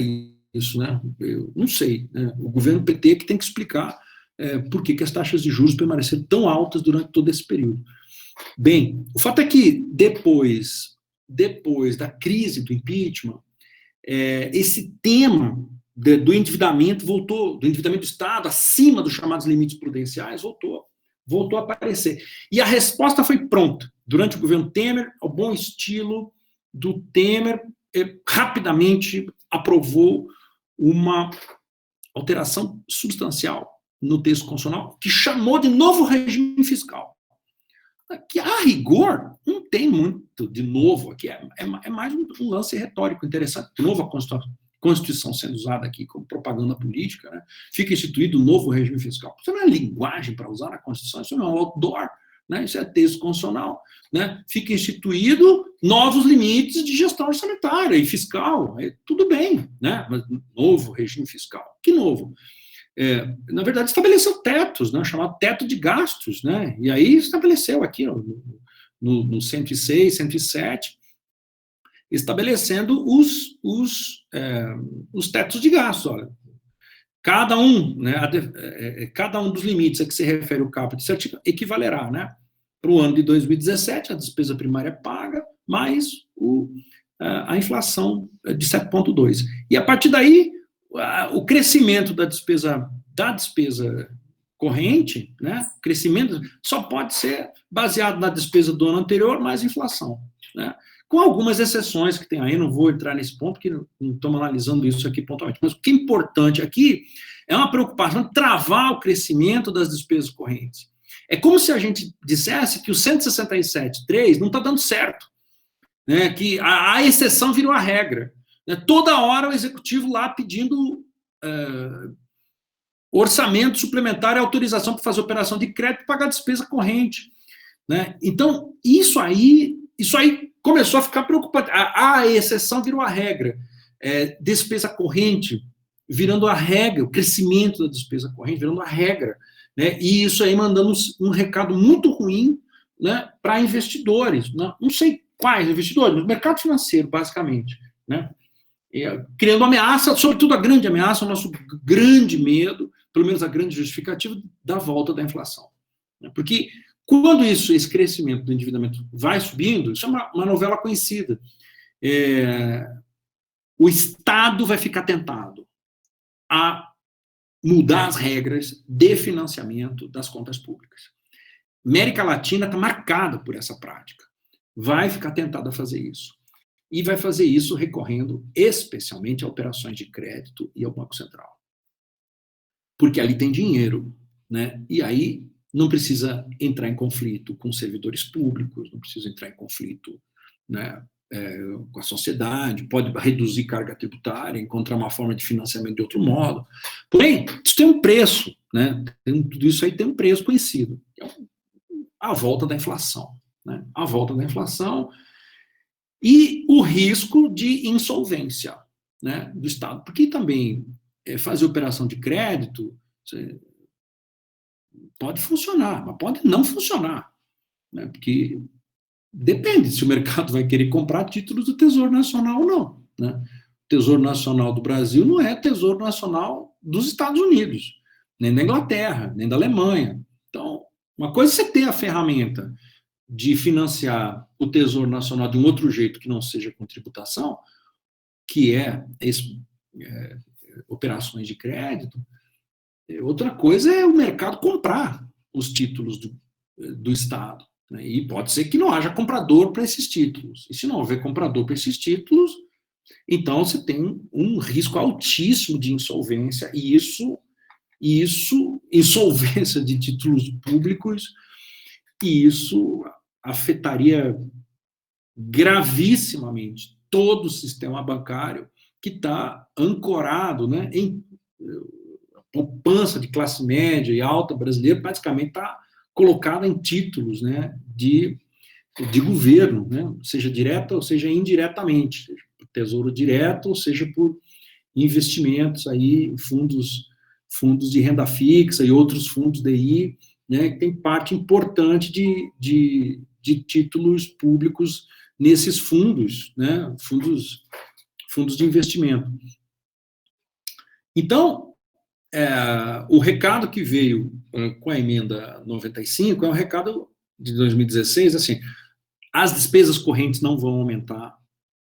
isso, né? Eu não sei, né? O governo PT que tem que explicar por que as taxas de juros permaneceram tão altas durante todo esse período. Bem, o fato é que depois da crise do impeachment, esse tema do endividamento voltou, do endividamento do Estado acima dos chamados limites prudenciais, voltou a aparecer. E a resposta foi pronta. Durante o governo Temer, ao bom estilo do Temer, rapidamente aprovou uma alteração substancial no texto constitucional, que chamou de novo regime fiscal. Que, a rigor, não tem muito de novo aqui, é mais um lance retórico interessante. De novo, a Constituição sendo usada aqui como propaganda política, né? Fica instituído um novo regime fiscal. Isso não é linguagem para usar na Constituição, isso não é outdoor, né? Isso é texto constitucional. Né? Fica instituído novos limites de gestão orçamentária e fiscal, tudo bem, né? Mas novo regime fiscal, que novo? Na verdade, estabeleceu tetos, né, chamado teto de gastos, né, e aí estabeleceu aqui, ó, no 106, 107, estabelecendo os tetos de gastos. Olha, cada um dos limites a que se refere o caput desse artigo equivalerá, né, para o ano de 2017, a despesa primária paga, mais a inflação de 7,2%. E a partir daí, o crescimento da despesa corrente, né, crescimento só pode ser baseado na despesa do ano anterior mais inflação, né, com algumas exceções que tem aí, não vou entrar nesse ponto, porque não estamos analisando isso aqui pontualmente, mas o que é importante aqui é uma preocupação de travar o crescimento das despesas correntes. É como se a gente dissesse que o 167.3 não está dando certo, né, que a exceção virou a regra. Toda hora o executivo lá pedindo orçamento suplementar e autorização para fazer operação de crédito e pagar despesa corrente. Né? Então, isso aí começou a ficar preocupante. A exceção virou a regra. Despesa corrente virando a regra, o crescimento da despesa corrente virando a regra. Né? E isso aí mandando um recado muito ruim, né, para investidores. Né? Não sei quais investidores, mas o mercado financeiro, basicamente. Né? Criando ameaça, sobretudo a grande ameaça, o nosso grande medo, pelo menos a grande justificativa da volta da inflação. Porque quando esse crescimento do endividamento vai subindo, isso é uma novela conhecida. O Estado vai ficar tentado a mudar as regras de financiamento das contas públicas. América Latina está marcada por essa prática. Vai ficar tentado a fazer isso. E vai fazer isso recorrendo especialmente a operações de crédito e ao Banco Central. Porque ali tem dinheiro. né? E aí não precisa entrar em conflito com servidores públicos, não precisa entrar em conflito, né, com a sociedade, pode reduzir carga tributária, encontrar uma forma de financiamento de outro modo. Porém, isso tem um preço, né? Tudo isso aí tem um preço conhecido. É a volta da inflação, né? A volta da inflação e o risco de insolvência, né, do Estado. Porque também fazer operação de crédito pode funcionar, mas pode não funcionar, né? Porque depende se o mercado vai querer comprar títulos do Tesouro Nacional ou não, né? O Tesouro Nacional do Brasil não é Tesouro Nacional dos Estados Unidos, nem da Inglaterra, nem da Alemanha. Então, uma coisa é você ter a ferramenta de financiar o Tesouro Nacional de um outro jeito que não seja com tributação, que operações de crédito. Outra coisa é o mercado comprar os títulos do Estado, né? E pode ser que não haja comprador para esses títulos. E se não houver comprador para esses títulos, então você tem um risco altíssimo de insolvência, e insolvência de títulos públicos, e isso afetaria gravissimamente todo o sistema bancário que está ancorado, né, em poupança de classe média e alta brasileira, praticamente está colocada em títulos, né, de governo, né, seja direta ou seja indiretamente, seja por tesouro direto ou seja por investimentos aí, fundos de renda fixa e outros fundos DI, né, que tem parte importante de títulos públicos nesses fundos, né, fundos de investimento. Então, o recado que veio com a emenda 95 é um recado de 2016, assim, as despesas correntes não vão aumentar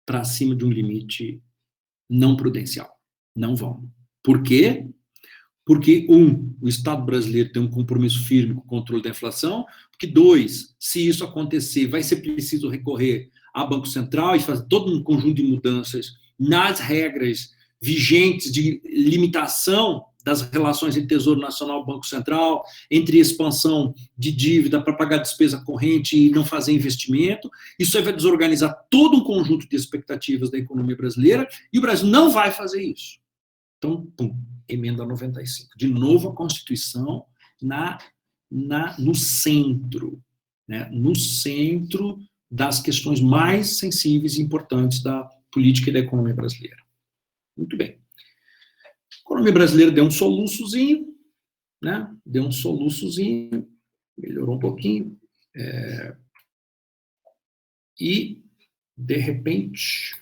para cima de um limite não prudencial. Não vão. Por quê? Porque, o Estado brasileiro tem um compromisso firme com o controle da inflação, porque, 2, se isso acontecer, vai ser preciso recorrer ao Banco Central e fazer todo um conjunto de mudanças nas regras vigentes de limitação das relações entre Tesouro Nacional e Banco Central, entre expansão de dívida para pagar despesa corrente e não fazer investimento. Isso aí vai desorganizar todo um conjunto de expectativas da economia brasileira, e o Brasil não vai fazer isso. Então, emenda 95. De novo, a Constituição no centro, né? No centro das questões mais sensíveis e importantes da política e da economia brasileira. Muito bem. A economia brasileira deu um soluçozinho, né? Deu um soluçozinho, melhorou um pouquinho, e, de repente,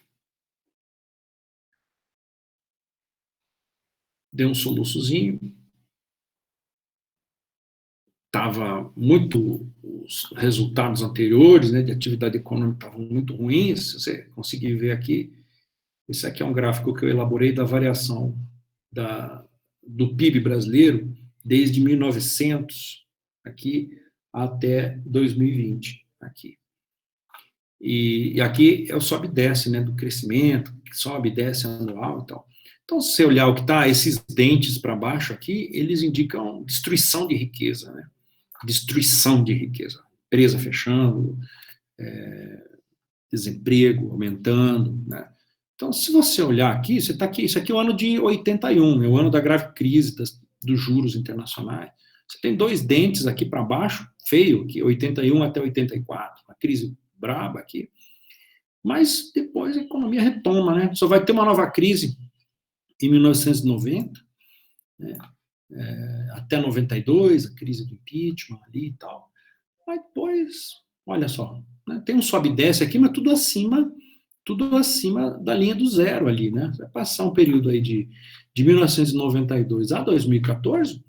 deu um soluçozinho, estava muito, os resultados anteriores, né, de atividade econômica estavam muito ruins. Se você conseguir ver aqui, esse aqui é um gráfico que eu elaborei da variação do PIB brasileiro desde 1900 aqui até 2020 aqui. E aqui é o sobe e desce, né, do crescimento, sobe e desce anual e tal. Então, se você olhar o que está, esses dentes para baixo aqui, eles indicam destruição de riqueza, né? Destruição de riqueza. Empresa fechando, desemprego aumentando, né? Então, se você olhar aqui, você está aqui, isso aqui é o ano de 81, é o ano da grave crise dos juros internacionais. Você tem 2 dentes aqui para baixo, feio, aqui, 81 até 84, uma crise braba aqui. Mas depois a economia retoma, né? Só vai ter uma nova crise em 1990, né, até 92, a crise do impeachment ali e tal. Mas depois, olha só, né, tem um sobe e desce aqui, mas tudo acima da linha do zero ali, né? Vai passar um período aí de 1992 a 2014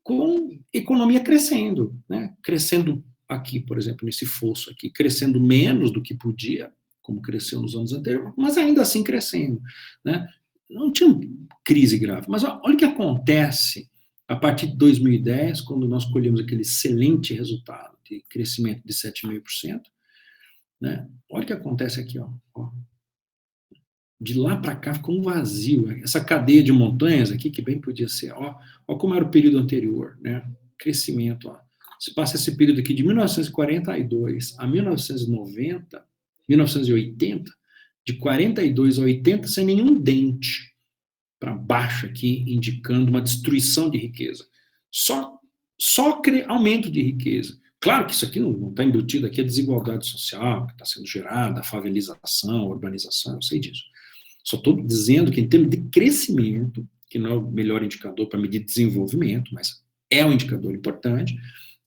com economia crescendo, né? Crescendo aqui, por exemplo, nesse fosso aqui, crescendo menos do que podia, como cresceu nos anos anteriores, mas ainda assim crescendo, né? Não tinha crise grave. Mas olha o que acontece a partir de 2010, quando nós colhemos aquele excelente resultado de crescimento de 7,5%, né? Olha o que acontece aqui, ó. de lá para cá ficou um vazio. Essa cadeia de montanhas aqui, que bem podia ser, ó como era o período anterior, né? Crescimento, ó. Se passa esse período aqui de 1942 a 1990, 1980, de 42 a 80, sem nenhum dente para baixo aqui, indicando uma destruição de riqueza. Só aumento de riqueza. Claro que isso aqui não está embutido aqui a desigualdade social que está sendo gerada, a favelização, a urbanização, eu sei disso. Só estou dizendo que em termos de crescimento, que não é o melhor indicador para medir desenvolvimento, mas é um indicador importante,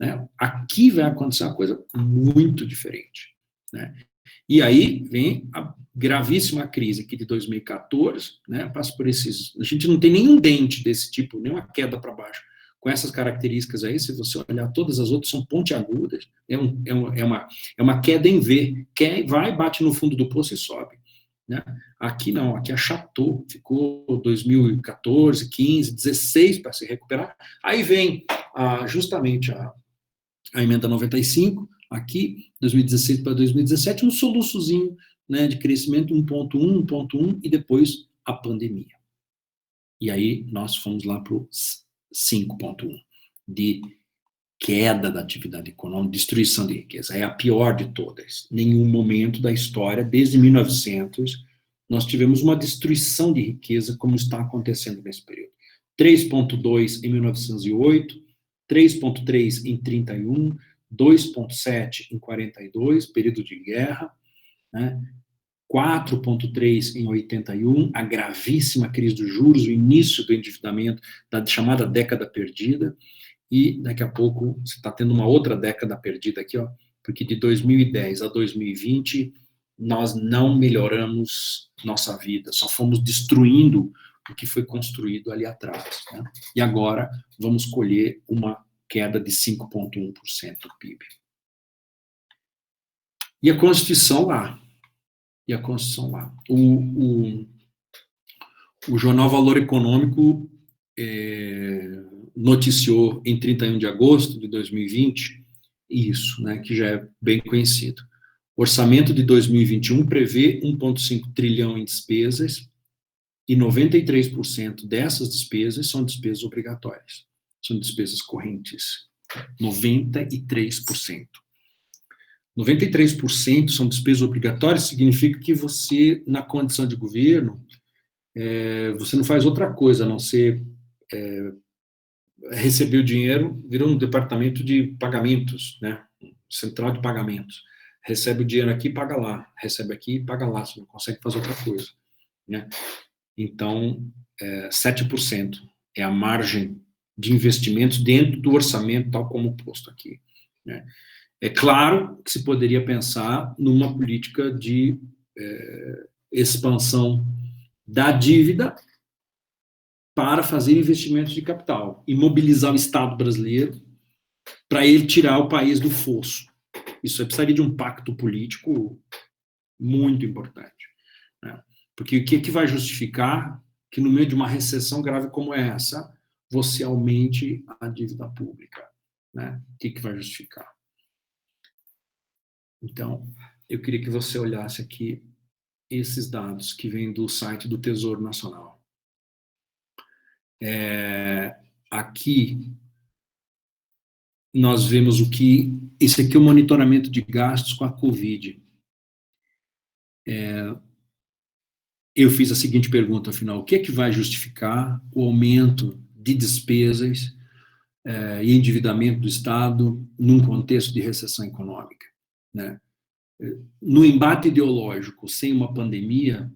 né? Aqui vai acontecer uma coisa muito diferente, né? E aí vem a gravíssima crise aqui de 2014, né? Passa por esses... A gente não tem nenhum dente desse tipo, nenhuma queda para baixo, com essas características aí. Se você olhar, todas as outras são pontiagudas, é uma queda em V, vai, bate no fundo do poço e sobe, né? Aqui não, aqui achatou, ficou 2014, 15, 16 para se recuperar. Aí vem justamente a emenda 95, aqui, 2016 para 2017, um soluçozinho, né, de crescimento 1,1, 1,1, e depois a pandemia. E aí nós fomos lá para o 5,1, de queda da atividade econômica, destruição de riqueza. É a pior de todas. Nenhum momento da história, desde 1900, nós tivemos uma destruição de riqueza como está acontecendo nesse período. 3,2 em 1908, 3,3 em 31, 2,7 em 42, período de guerra, né? 4,3 em 81, a gravíssima crise dos juros, o início do endividamento da chamada década perdida, e daqui a pouco você está tendo uma outra década perdida aqui, ó, porque de 2010 a 2020 nós não melhoramos nossa vida, só fomos destruindo o que foi construído ali atrás, né? E agora vamos colher uma queda de 5,1% do PIB. E a Constituição lá. O jornal Valor Econômico noticiou em 31 de agosto de 2020 isso, né, que já é bem conhecido. O orçamento de 2021 prevê 1,5 trilhão em despesas, e 93% dessas despesas são despesas obrigatórias, são despesas correntes. 93%. 93% são despesas obrigatórias, significa que você, na condição de governo, você não faz outra coisa a não ser receber o dinheiro, virou um departamento de pagamentos, né? Central de pagamentos. Recebe o dinheiro aqui, paga lá. Recebe aqui, paga lá. Você não consegue fazer outra coisa, né? Então, 7% é a margem de investimentos dentro do orçamento, tal como posto aqui, né? É claro que se poderia pensar numa política de expansão da dívida para fazer investimentos de capital e mobilizar o Estado brasileiro para ele tirar o país do fosso. Isso precisaria de um pacto político muito importante, né? Porque o que vai justificar que no meio de uma recessão grave como essa, você aumente a dívida pública, né? O que vai justificar? Então, eu queria que você olhasse aqui esses dados que vêm do site do Tesouro Nacional. Aqui, nós vemos esse aqui é o monitoramento de gastos com a Covid. Eu fiz a seguinte pergunta, afinal, o que é que vai justificar o aumento de despesas e endividamento do Estado num contexto de recessão econômica, né? No embate ideológico, sem uma pandemia,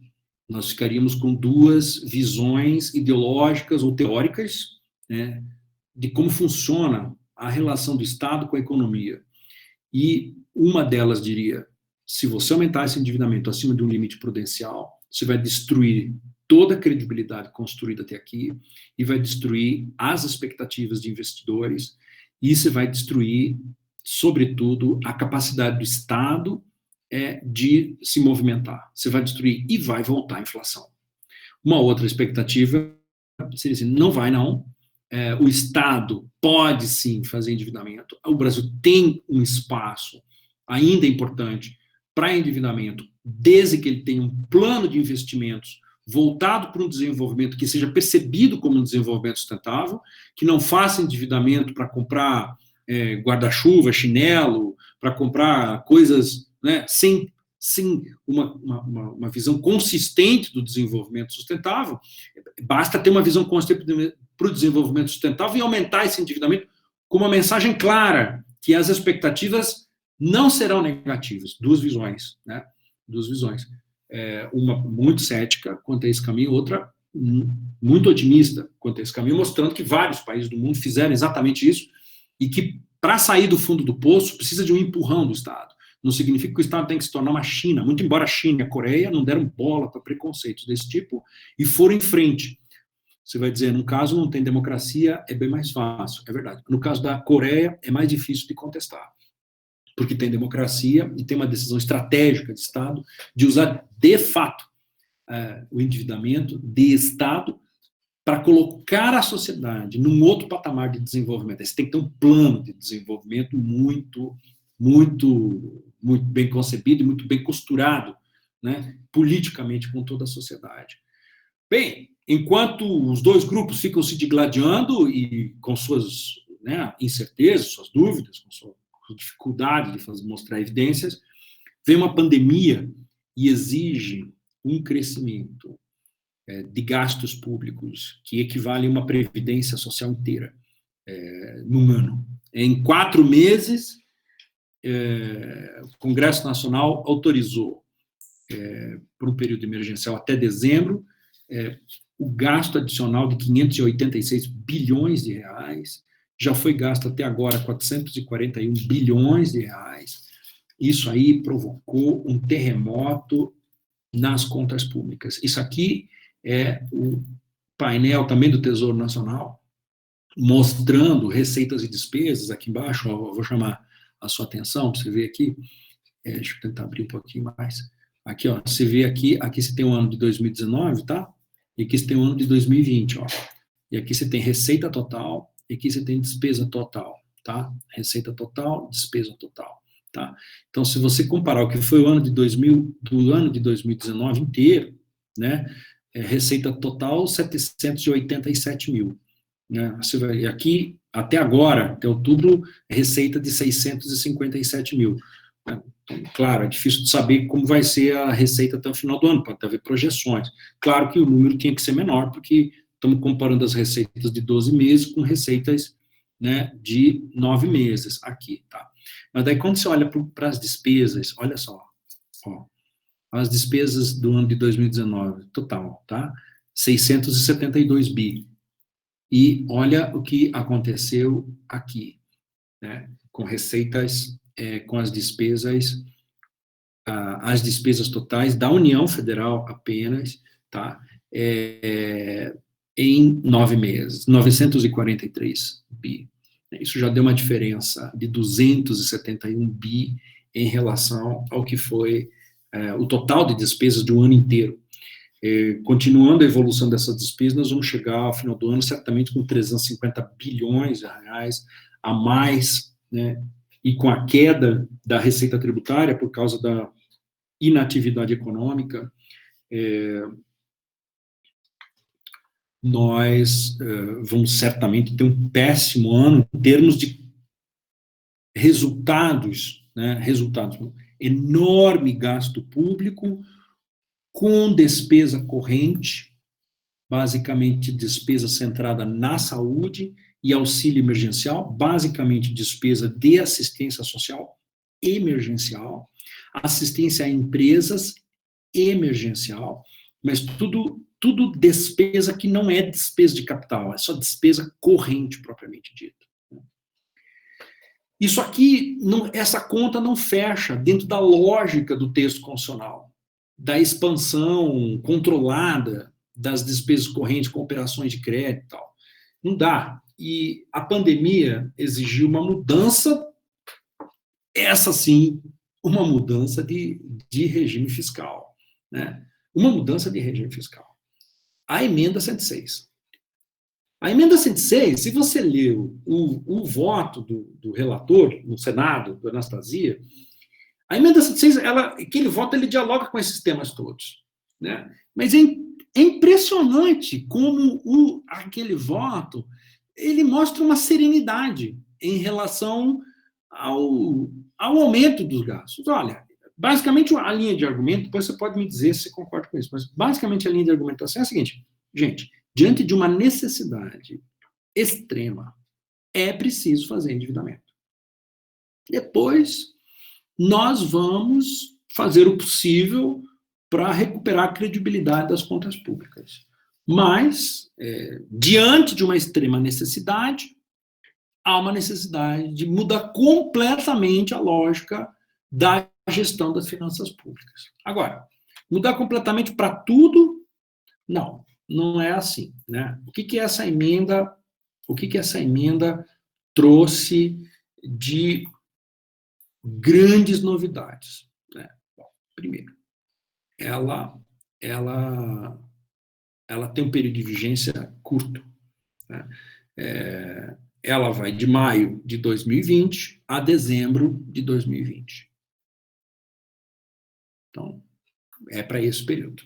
nós ficaríamos com duas visões ideológicas ou teóricas, né, de como funciona a relação do Estado com a economia. E uma delas diria, se você aumentar esse endividamento acima de um limite prudencial, você vai destruir toda a credibilidade construída até aqui e vai destruir as expectativas de investidores e você vai destruir, sobretudo, a capacidade do Estado de se movimentar. Você vai destruir e vai voltar a inflação. Uma outra expectativa seria assim, não vai não, o Estado pode sim fazer endividamento, o Brasil tem um espaço ainda importante para endividamento, desde que ele tenha um plano de investimentos voltado para um desenvolvimento que seja percebido como um desenvolvimento sustentável, que não faça endividamento para comprar guarda-chuva, chinelo, para comprar coisas, né, sem uma visão consistente do desenvolvimento sustentável. Basta ter uma visão consistente para o desenvolvimento sustentável e aumentar esse endividamento com uma mensagem clara, que as expectativas não serão negativas. Duas visões, né? Duas visões. Uma muito cética quanto a esse caminho, outra muito otimista quanto a esse caminho, mostrando que vários países do mundo fizeram exatamente isso e que, para sair do fundo do poço, precisa de um empurrão do Estado. Não significa que o Estado tem que se tornar uma China, muito embora a China e a Coreia não deram bola para preconceitos desse tipo e foram em frente. Você vai dizer, no caso não tem democracia, é bem mais fácil, é verdade. No caso da Coreia, é mais difícil de contestar, porque tem democracia e tem uma decisão estratégica de Estado de usar, de fato, o endividamento de Estado para colocar a sociedade num outro patamar de desenvolvimento. Você tem que ter um plano de desenvolvimento muito bem concebido e muito bem costurado, né, politicamente com toda a sociedade. Bem, enquanto os dois grupos ficam se digladiando e com suas, né, incertezas, suas dúvidas, com sua dificuldade de mostrar evidências, vem uma pandemia e exige um crescimento de gastos públicos que equivale a uma previdência social inteira num ano. Em 4 meses, o Congresso Nacional autorizou, por um período emergencial até dezembro, o gasto adicional de 586 bilhões de reais, já foi gasto até agora 441 bilhões de reais. Isso aí provocou um terremoto nas contas públicas. Isso aqui é o painel também do Tesouro Nacional, mostrando receitas e despesas. Aqui embaixo, ó, vou chamar a sua atenção, para você ver aqui. Deixa eu tentar abrir um pouquinho mais. Aqui, ó, você vê aqui você tem o ano de 2019, tá? E aqui você tem o ano de 2020, ó. E aqui você tem receita total, e aqui você tem despesa total, tá? Receita total, despesa total, tá? Então, se você comparar o que foi o ano de 2019 inteiro, né? Receita total, 787 mil. Né? Você vai, aqui, até agora, até outubro, receita de 657 mil. Então, claro, é difícil de saber como vai ser a receita até o final do ano, pode haver projeções. Claro que o número tinha que ser menor, porque estamos comparando as receitas de 12 meses com receitas, né, de 9 meses aqui, tá? Mas daí, quando você olha para as despesas, olha só, ó, as despesas do ano de 2019, total, tá? 672 bi. E olha o que aconteceu aqui, né? Com receitas, com as despesas totais da União Federal apenas, tá? Em 9 meses, 943 bi. Isso já deu uma diferença de 271 bi em relação ao que foi o total de despesas de um ano inteiro. Continuando a evolução dessas despesas, nós vamos chegar ao final do ano certamente com 350 bilhões de reais a mais, né, e com a queda da receita tributária por causa da inatividade econômica, nós vamos certamente ter um péssimo ano em termos de resultados, né, enorme gasto público, com despesa corrente, basicamente despesa centrada na saúde e auxílio emergencial, basicamente despesa de assistência social emergencial, assistência a empresas emergencial, mas tudo despesa que não é despesa de capital, é só despesa corrente propriamente dita. Isso aqui, essa conta não fecha dentro da lógica do texto constitucional, da expansão controlada das despesas correntes com operações de crédito e tal. Não dá. E a pandemia exigiu uma mudança, essa sim, uma mudança de regime fiscal, né? Uma mudança de regime fiscal. A emenda 106. A emenda 106, se você leu o voto do relator no Senado, do Anastasia, A emenda 106, aquele voto, ele dialoga com esses temas todos, né? Mas é impressionante como aquele voto, ele mostra uma serenidade em relação ao aumento dos gastos. Olha, basicamente a linha de argumento, depois você pode me dizer se você concorda com isso, mas basicamente a linha de argumentação é a seguinte, gente, diante de uma necessidade extrema, é preciso fazer endividamento. Depois, nós vamos fazer o possível para recuperar a credibilidade das contas públicas. Mas, diante de uma extrema necessidade, há uma necessidade de mudar completamente a lógica da gestão das finanças públicas. Agora, mudar completamente para tudo, não é assim, né? O que essa emenda trouxe de grandes novidades, né? Bom, primeiro, ela tem um período de vigência curto, né? Ela vai de maio de 2020 a dezembro de 2020. Então, é para esse período.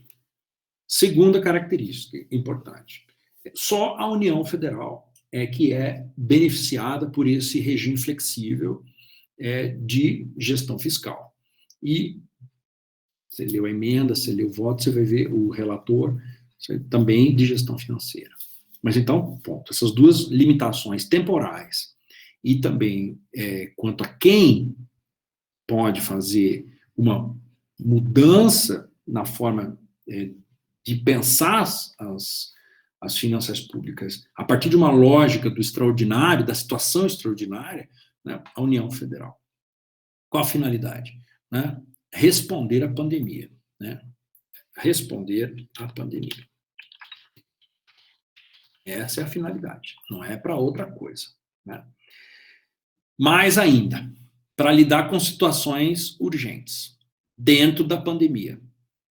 Segunda característica importante, só a União Federal que é beneficiada por esse regime flexível de gestão fiscal. E você leu a emenda, você leu o voto, você vai ver o relator também de gestão financeira. Mas então, ponto, essas duas limitações temporais e também quanto a quem pode fazer uma mudança na forma de pensar as finanças públicas a partir de uma lógica do extraordinário, da situação extraordinária, né, a União Federal. Qual a finalidade? Né? Responder à pandemia. Né? Responder à pandemia. Essa é a finalidade, não é para outra coisa. Né? Mais ainda, para lidar com situações urgentes, dentro da pandemia.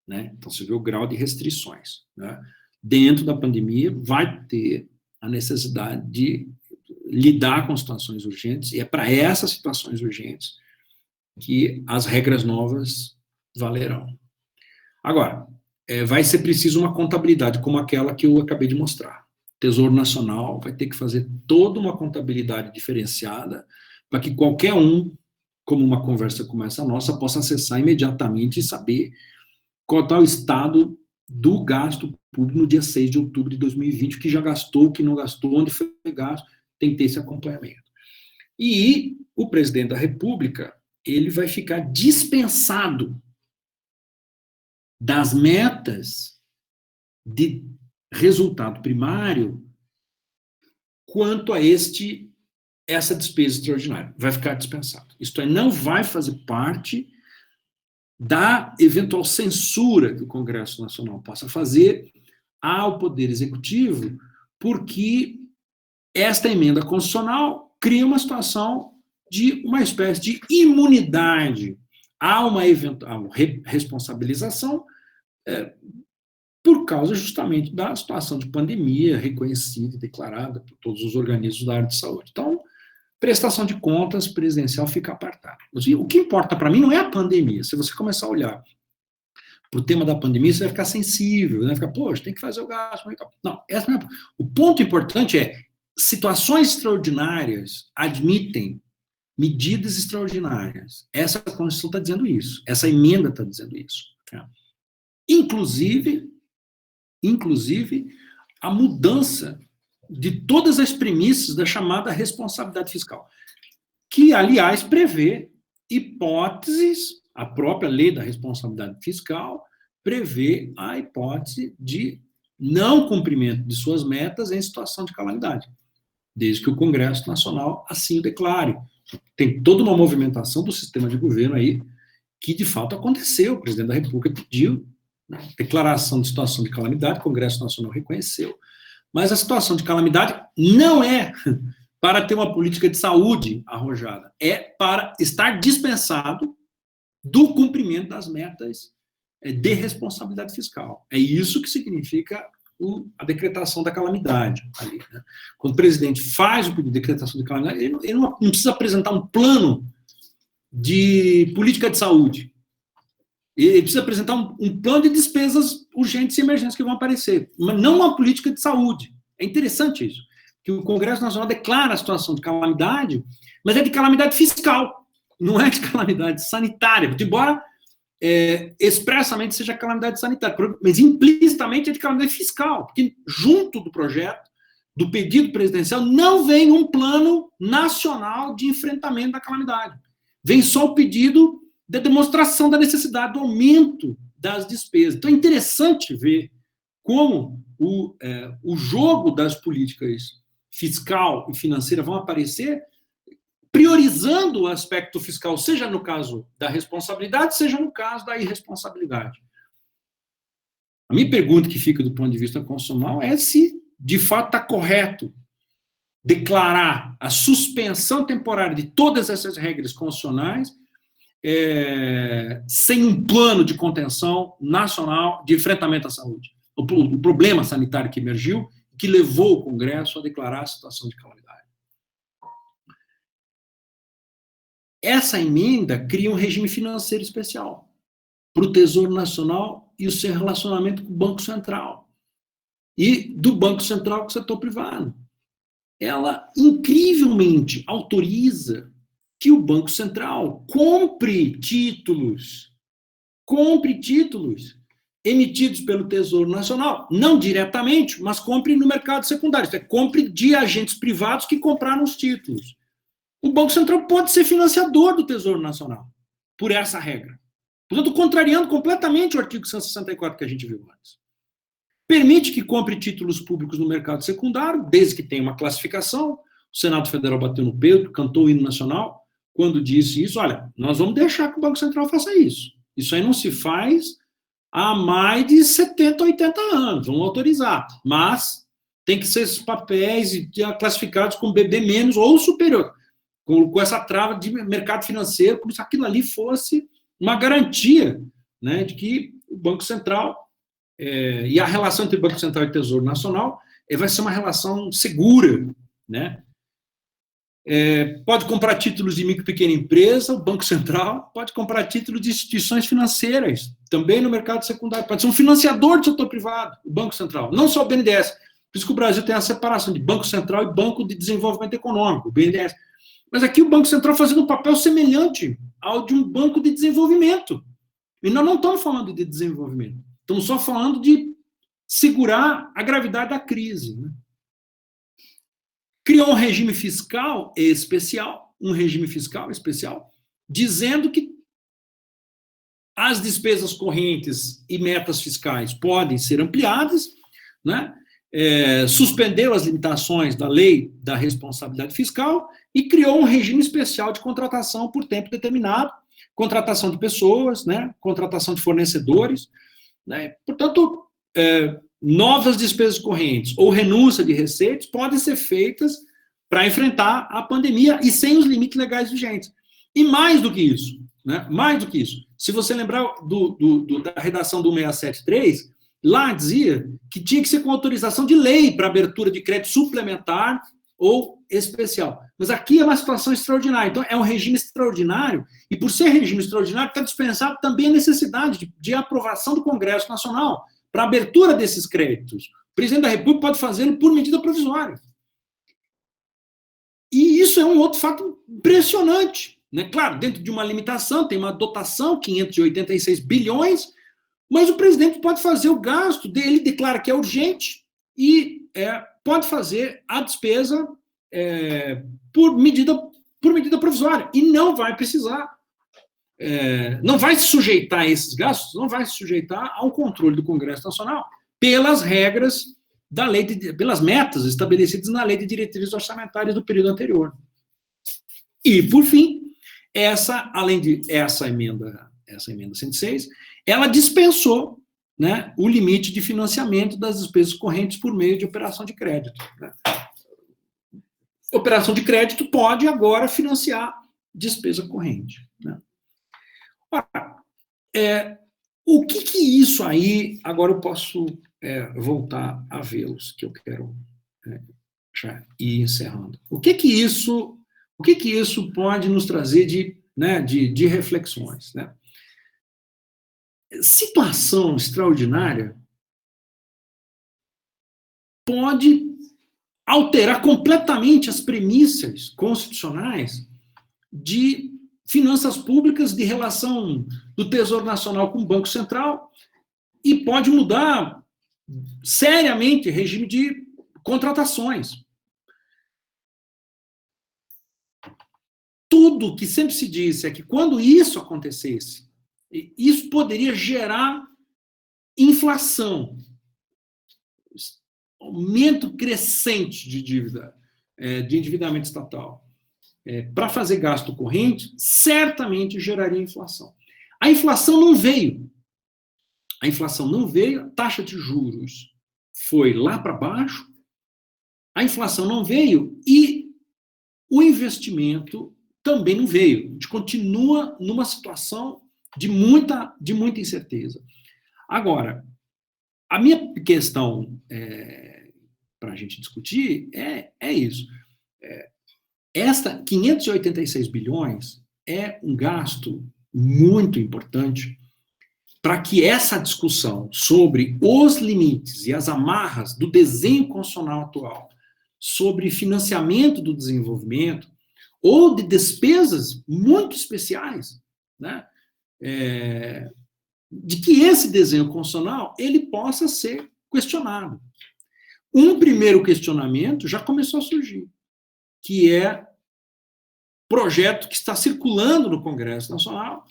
Né? Então, você vê o grau de restrições. Né? Dentro da pandemia, vai ter a necessidade de lidar com situações urgentes, e é para essas situações urgentes que as regras novas valerão. Agora, vai ser preciso uma contabilidade como aquela que eu acabei de mostrar. O Tesouro Nacional vai ter que fazer toda uma contabilidade diferenciada para que qualquer um, como uma conversa como essa nossa, possa acessar imediatamente e saber qual está o estado do gasto público no dia 6 de outubro de 2020, o que já gastou, o que não gastou, onde foi gasto, tem que ter esse acompanhamento. E o presidente da República, ele vai ficar dispensado das metas de resultado primário quanto a essa despesa extraordinária. Vai ficar dispensado. Isto é, não vai fazer parte da eventual censura que o Congresso Nacional possa fazer ao Poder Executivo, porque esta emenda constitucional cria uma situação de uma espécie de imunidade a uma eventual responsabilização por causa justamente da situação de pandemia reconhecida e declarada por todos os organismos da área de saúde. Então, prestação de contas presidencial fica apartada. O que importa para mim não é a pandemia. Se você começar a olhar para o tema da pandemia, você vai ficar sensível, vai ficar, poxa, tem que fazer o gasto. Não, essa não é. O ponto importante é situações extraordinárias admitem medidas extraordinárias. Essa Constituição está dizendo isso. Essa emenda está dizendo isso. Inclusive, a mudança de todas as premissas da chamada responsabilidade fiscal, que, aliás, prevê hipóteses, a própria lei da responsabilidade fiscal prevê a hipótese de não cumprimento de suas metas em situação de calamidade, desde que o Congresso Nacional assim o declare. Tem toda uma movimentação do sistema de governo aí que, de fato, aconteceu. O presidente da República pediu declaração de situação de calamidade, o Congresso Nacional reconheceu. Mas a situação de calamidade não é para ter uma política de saúde arrojada, é para estar dispensado do cumprimento das metas de responsabilidade fiscal. É isso que significa a decretação da calamidade. Ali, né? Quando o presidente faz o pedido de decretação de calamidade, ele não precisa apresentar um plano de política de saúde. Ele precisa apresentar um plano de despesas urgentes e emergentes que vão aparecer, mas não uma política de saúde. É interessante isso, que o Congresso Nacional declara a situação de calamidade, mas é de calamidade fiscal, não é de calamidade sanitária, embora expressamente seja calamidade sanitária, mas implicitamente é de calamidade fiscal, porque junto do projeto, do pedido presidencial, não vem um plano nacional de enfrentamento da calamidade. Vem só o pedido da demonstração da necessidade do aumento das despesas. Então, é interessante ver como o jogo das políticas fiscal e financeira vão aparecer priorizando o aspecto fiscal, seja no caso da responsabilidade, seja no caso da irresponsabilidade. A minha pergunta que fica do ponto de vista constitucional é se, de fato, está correto declarar a suspensão temporária de todas essas regras constitucionais sem um plano de contenção nacional de enfrentamento à saúde. O problema sanitário que emergiu, que levou o Congresso a declarar a situação de calamidade. Essa emenda cria um regime financeiro especial para o Tesouro Nacional e o seu relacionamento com o Banco Central. E do Banco Central com o setor privado. Ela, incrivelmente, autoriza que o Banco Central compre títulos emitidos pelo Tesouro Nacional, não diretamente, mas compre no mercado secundário, compre de agentes privados que compraram os títulos. O Banco Central pode ser financiador do Tesouro Nacional, por essa regra. Portanto, contrariando completamente o artigo 164 que a gente viu antes. Permite que compre títulos públicos no mercado secundário, desde que tenha uma classificação. O Senado Federal bateu no peito, cantou o hino nacional, quando disse isso, olha, nós vamos deixar que o Banco Central faça isso. Isso aí não se faz há mais de 70, 80 anos, vamos autorizar. Mas tem que ser esses papéis classificados como BB- ou superior. Colocou essa trava de mercado financeiro, como se aquilo ali fosse uma garantia, né, de que o Banco Central, e a relação entre o Banco Central e o Tesouro Nacional vai ser uma relação segura, né? Pode comprar títulos de micro e pequena empresa, o Banco Central pode comprar títulos de instituições financeiras, também no mercado secundário, pode ser um financiador do setor privado, o Banco Central, não só o BNDES. Por isso que o Brasil tem a separação de Banco Central e Banco de Desenvolvimento Econômico, o BNDES. Mas aqui o Banco Central fazendo um papel semelhante ao de um banco de desenvolvimento. E nós não estamos falando de desenvolvimento, estamos só falando de segurar a gravidade da crise, né? Criou um regime fiscal especial, dizendo que as despesas correntes e metas fiscais podem ser ampliadas, né? Suspendeu as limitações da lei da responsabilidade fiscal e criou um regime especial de contratação por tempo determinado, contratação de pessoas, né? Contratação de fornecedores, né? Portanto, novas despesas correntes ou renúncia de receitas podem ser feitas para enfrentar a pandemia e sem os limites legais vigentes. E mais do que isso, né? Mais do que isso, se você lembrar da redação do 673, lá dizia que tinha que ser com autorização de lei para abertura de crédito suplementar ou especial. Mas aqui é uma situação extraordinária. Então, é um regime extraordinário, e por ser regime extraordinário, está dispensado também a necessidade de aprovação do Congresso Nacional para abertura desses créditos. O presidente da República pode fazê-lo por medida provisória. E isso é um outro fato impressionante, né? Claro, dentro de uma limitação, tem uma dotação, 586 bilhões, mas o presidente pode fazer o gasto, ele declara que é urgente e pode fazer a despesa por medida provisória. E não vai precisar, não vai se sujeitar a esses gastos, não vai se sujeitar ao controle do Congresso Nacional pelas regras da lei, pelas metas estabelecidas na Lei de Diretrizes Orçamentárias do período anterior. E, por fim, além de essa emenda 106, ela dispensou, né, o limite de financiamento das despesas correntes por meio de operação de crédito, né? Operação de crédito pode agora financiar despesa corrente, né? Ora, o que isso aí, agora eu posso voltar a vê-los, que eu quero já ir encerrando. O que isso pode nos trazer de né, de reflexões. Né? Situação extraordinária pode alterar completamente as premissas constitucionais de finanças públicas, de relação do Tesouro Nacional com o Banco Central, e pode mudar seriamente o regime de contratações. Tudo que sempre se disse é que quando isso acontecesse, isso poderia gerar inflação, aumento crescente de dívida, de endividamento estatal. Para fazer gasto corrente, certamente geraria inflação. A inflação não veio. A inflação não veio, a taxa de juros foi lá para baixo, a inflação não veio e o investimento também não veio. A gente continua numa situação de muita incerteza. Agora, a minha questão para a gente discutir é isso. Esta 586 bilhões é um gasto muito importante para que essa discussão sobre os limites e as amarras do desenho constitucional atual sobre financiamento do desenvolvimento ou de despesas muito especiais, né, de que esse desenho constitucional ele possa ser questionado. Um primeiro questionamento já começou a surgir, que é projeto que está circulando no Congresso Nacional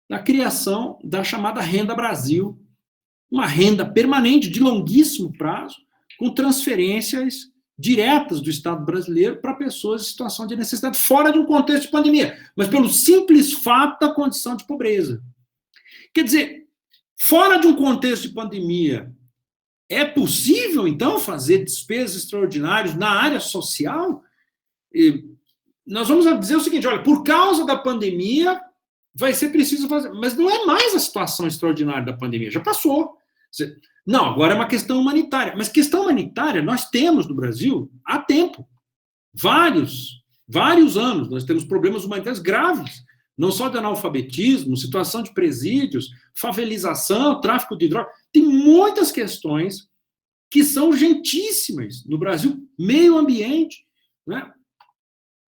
da criação da chamada Renda Brasil, uma renda permanente de longuíssimo prazo, com transferências diretas do Estado brasileiro para pessoas em situação de necessidade, fora de um contexto de pandemia, mas pelo simples fato da condição de pobreza. Quer dizer, fora de um contexto de pandemia, é possível, então, fazer despesas extraordinárias na área social? Nós vamos dizer o seguinte, olha, por causa da pandemia, vai ser preciso fazer, mas não é mais a situação extraordinária da pandemia, já passou. Não, agora é uma questão humanitária, mas questão humanitária nós temos no Brasil há tempo, vários anos, nós temos problemas humanitários graves, não só de analfabetismo, situação de presídios, favelização, tráfico de drogas, tem muitas questões que são urgentíssimas no Brasil, meio ambiente, né?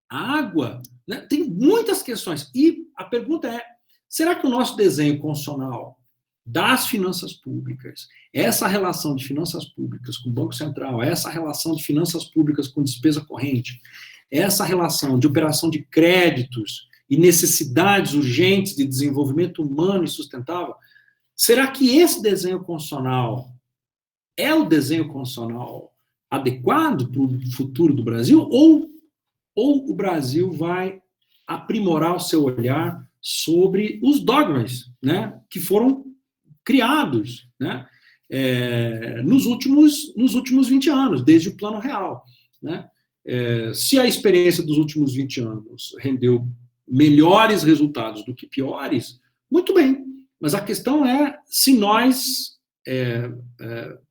Água, né? Tem muitas questões. E a pergunta é, será que o nosso desenho constitucional das finanças públicas, essa relação de finanças públicas com o Banco Central, essa relação de finanças públicas com despesa corrente, essa relação de operação de créditos e necessidades urgentes de desenvolvimento humano e sustentável, será que esse desenho constitucional é o desenho constitucional adequado para o futuro do Brasil? Ou o Brasil vai aprimorar o seu olhar sobre os dogmas, né, que foram criados, né, nos últimos 20 anos, desde o Plano Real. Né? Se a experiência dos últimos 20 anos rendeu melhores resultados do que piores, muito bem. Mas a questão é se nós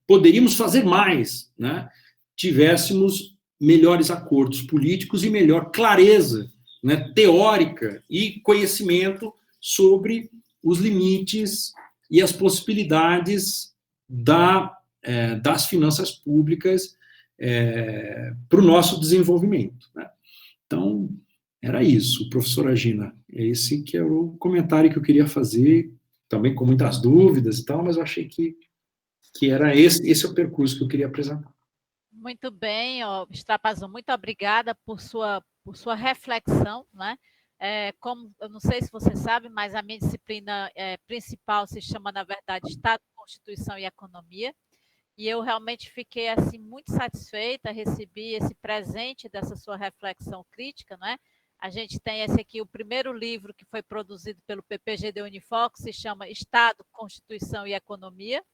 poderíamos fazer mais, né, tivéssemos melhores acordos políticos e melhor clareza, né, teórica e conhecimento sobre os limites e as possibilidades das finanças públicas para o nosso desenvolvimento. Né? Então, era isso, professora Gina. Esse que é o comentário que eu queria fazer, também com muitas dúvidas e tal, mas eu achei que era esse é o percurso que eu queria apresentar. Muito bem, Strapazon, muito obrigada por sua reflexão, né? Como eu não sei se você sabe, mas a minha disciplina principal se chama, na verdade, Estado, Constituição e Economia, e eu realmente fiquei assim muito satisfeita, recebi esse presente dessa sua reflexão crítica, né? A gente tem esse aqui, o primeiro livro que foi produzido pelo PPGD Unifoco, se chama Estado, Constituição e Economia,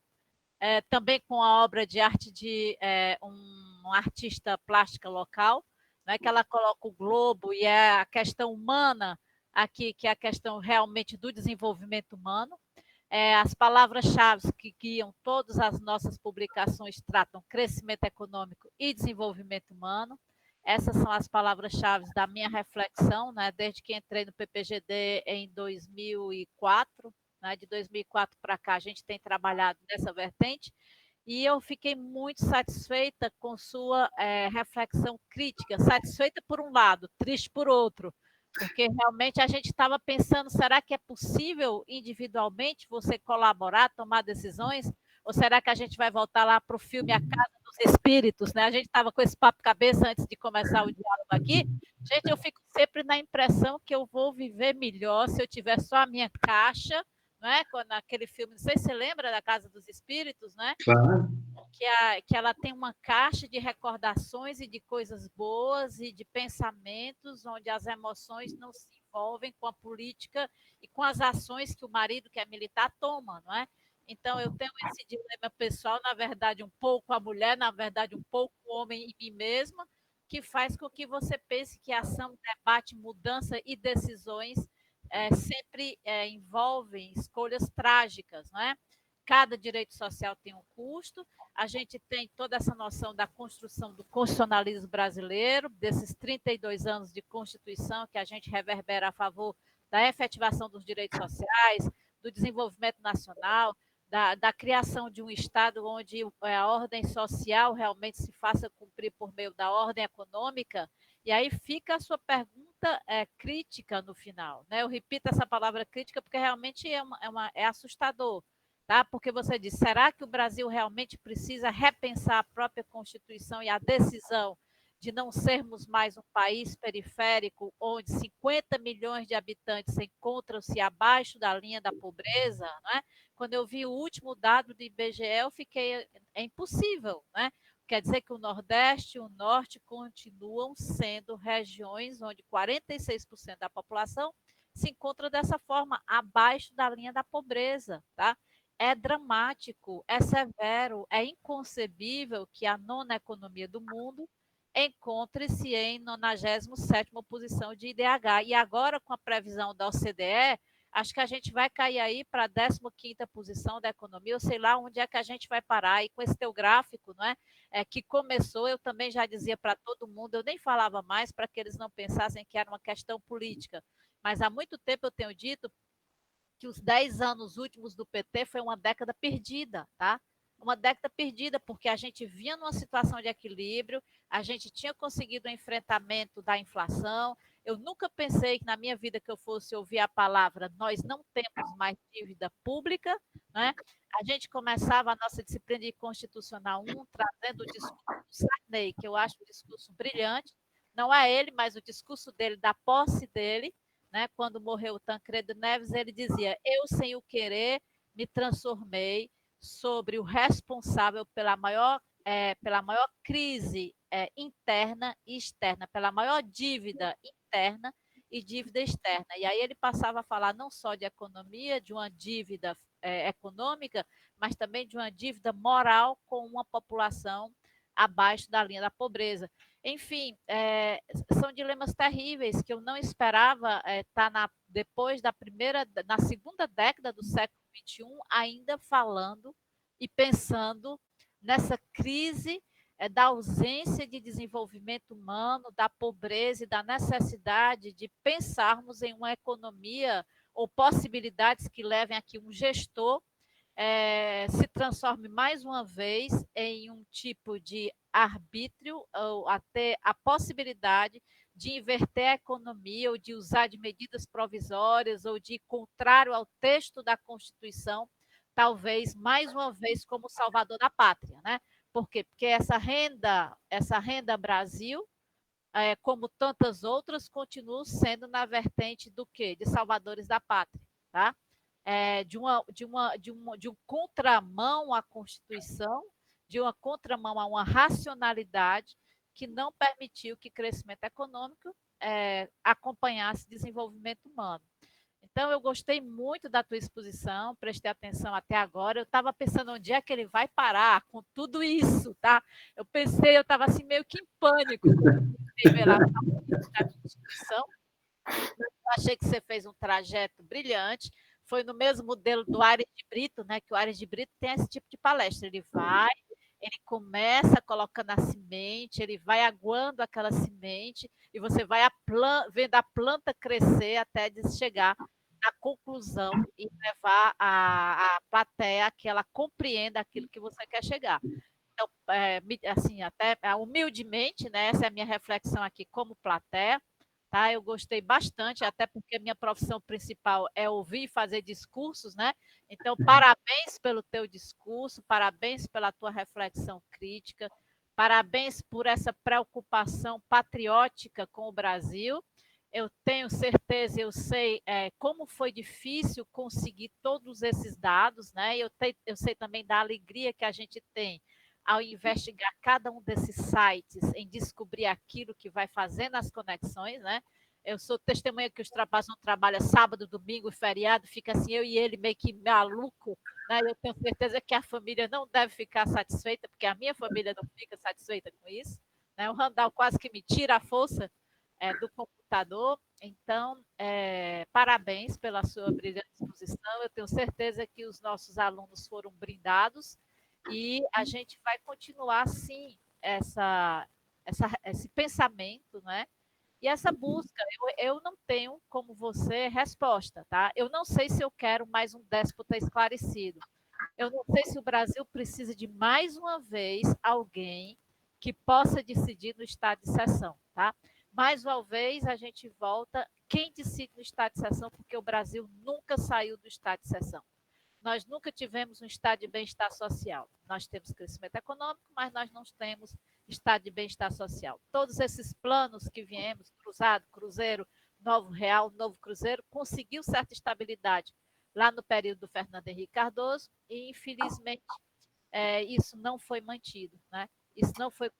também com a obra de arte de um artista plástica local, né, que ela coloca o globo e a questão humana aqui, que é a questão realmente do desenvolvimento humano. As palavras-chave que guiam todas as nossas publicações tratam crescimento econômico e desenvolvimento humano. Essas são as palavras-chave da minha reflexão, né? Desde que entrei no PPGD em 2004, né? De 2004 para cá, a gente tem trabalhado nessa vertente, e eu fiquei muito satisfeita com sua reflexão crítica, satisfeita por um lado, triste por outro, porque realmente a gente estava pensando, será que é possível individualmente você colaborar, tomar decisões? Ou será que a gente vai voltar lá para o filme A Casa dos Espíritos, né? A gente estava com esse papo cabeça antes de começar o diálogo aqui. Gente, eu fico sempre na impressão que eu vou viver melhor se eu tiver só a minha caixa, né? Quando aquele filme, não sei se você lembra da Casa dos Espíritos, né? Claro. Que ela tem uma caixa de recordações e de coisas boas e de pensamentos, onde as emoções não se envolvem com a política e com as ações que o marido, que é militar, toma, não é? Então, eu tenho esse dilema pessoal, na verdade, um pouco a mulher, na verdade, um pouco o homem em mim mesma, que faz com que você pense que ação, debate, mudança e decisões sempre envolvem escolhas trágicas, não é? Cada direito social tem um custo, a gente tem toda essa noção da construção do constitucionalismo brasileiro, desses 32 anos de Constituição que a gente reverbera a favor da efetivação dos direitos sociais, do desenvolvimento nacional, da criação de um Estado onde a ordem social realmente se faça cumprir por meio da ordem econômica. E aí fica a sua pergunta crítica no final, né? Eu repito essa palavra crítica porque realmente é assustador. Tá? Porque você diz, será que o Brasil realmente precisa repensar a própria Constituição e a decisão de não sermos mais um país periférico onde 50 milhões de habitantes encontram-se abaixo da linha da pobreza? Não é? Quando eu vi o último dado do IBGE, eu fiquei, é impossível, né? Quer dizer que o Nordeste e o Norte continuam sendo regiões onde 46% da população se encontra dessa forma, abaixo da linha da pobreza, tá? É dramático, é severo, é inconcebível que a nona economia do mundo encontre-se em 97ª posição de IDH. E agora, com a previsão da OCDE, acho que a gente vai cair aí para a 15ª posição da economia, eu sei lá onde é que a gente vai parar. E com esse teu gráfico, não é? Que começou, eu também já dizia para todo mundo, eu nem falava mais para que eles não pensassem que era uma questão política. Mas há muito tempo eu tenho dito que os 10 anos últimos do PT foi uma década perdida, tá? Uma década perdida, porque a gente vinha numa situação de equilíbrio, a gente tinha conseguido o enfrentamento da inflação. Eu nunca pensei que na minha vida que eu fosse ouvir a palavra nós não temos mais dívida pública, né? A gente começava a nossa disciplina de Constitucional 1 trazendo o discurso do Sarney, que eu acho um discurso brilhante. Não é ele, mas o discurso dele, da posse dele, né? Quando morreu o Tancredo Neves, ele dizia: eu, sem o querer, me transformei sobre o responsável pela maior crise interna e externa, pela maior dívida interna e dívida externa. E aí ele passava a falar não só de economia, de uma dívida econômica, mas também de uma dívida moral com uma população abaixo da linha da pobreza. Enfim, são dilemas terríveis que eu não esperava estar depois na segunda década do século XXI, ainda falando e pensando nessa crise da ausência de desenvolvimento humano, da pobreza e da necessidade de pensarmos em uma economia ou possibilidades que levem a que um gestor se transforme mais uma vez em um tipo de arbítrio, ou até a possibilidade de inverter a economia, ou de usar de medidas provisórias, ou de ir contrário ao texto da Constituição, talvez mais uma vez como salvador da pátria, né? Por quê? Porque essa renda Brasil, como tantas outras, continua sendo na vertente do quê? De salvadores da pátria, tá? De um contramão à Constituição, de uma contramão a uma racionalidade que não permitiu que crescimento econômico acompanhasse desenvolvimento humano. Então, eu gostei muito da tua exposição, prestei atenção até agora. Eu estava pensando onde é que ele vai parar com tudo isso, tá? Eu estava assim meio que em pânico quando eu ver lá a instituição. Eu achei que você fez um trajeto brilhante. Foi no mesmo modelo do Aires de Brito, né? Que o Aires de Brito tem esse tipo de palestra. Ele vai, Ele começa colocando a semente, ele vai aguando aquela semente e você vai vendo a planta crescer até chegar na conclusão e levar a plateia a que ela compreenda aquilo que você quer chegar. Então, assim, até humildemente, né, essa é a minha reflexão aqui como plateia, tá? Eu gostei bastante, até porque a minha profissão principal é ouvir e fazer discursos, né? Então, parabéns pelo teu discurso, parabéns pela tua reflexão crítica, parabéns por essa preocupação patriótica com o Brasil. Eu tenho certeza, eu sei como foi difícil conseguir todos esses dados, né? Eu sei também da alegria que a gente tem ao investigar cada um desses sites, em descobrir aquilo que vai fazendo as conexões, né? Eu sou testemunha que os trabalhos não trabalham sábado, domingo, feriado, fica assim, eu e ele meio que maluco, né? Eu tenho certeza que a família não deve ficar satisfeita, porque a minha família não fica satisfeita com isso, né? O Randall quase que me tira a força do computador. Então, parabéns pela sua brilhante exposição. Eu tenho certeza que os nossos alunos foram brindados e a gente vai continuar, sim, esse pensamento, né? E essa busca. Eu não tenho, como você, resposta, tá? Eu não sei se eu quero mais um déspota esclarecido. Eu não sei se o Brasil precisa de, mais uma vez, alguém que possa decidir no estado de exceção, tá? Mais uma vez, a gente volta, quem decide no estado de exceção, porque o Brasil nunca saiu do estado de exceção. Nós nunca tivemos um estado de bem-estar social. Nós temos crescimento econômico, mas nós não temos estado de bem-estar social. Todos esses planos que viemos, cruzado, cruzeiro, novo real, novo cruzeiro, conseguiu certa estabilidade lá no período do Fernando Henrique Cardoso e, infelizmente, isso não foi mantido, né? Isso não foi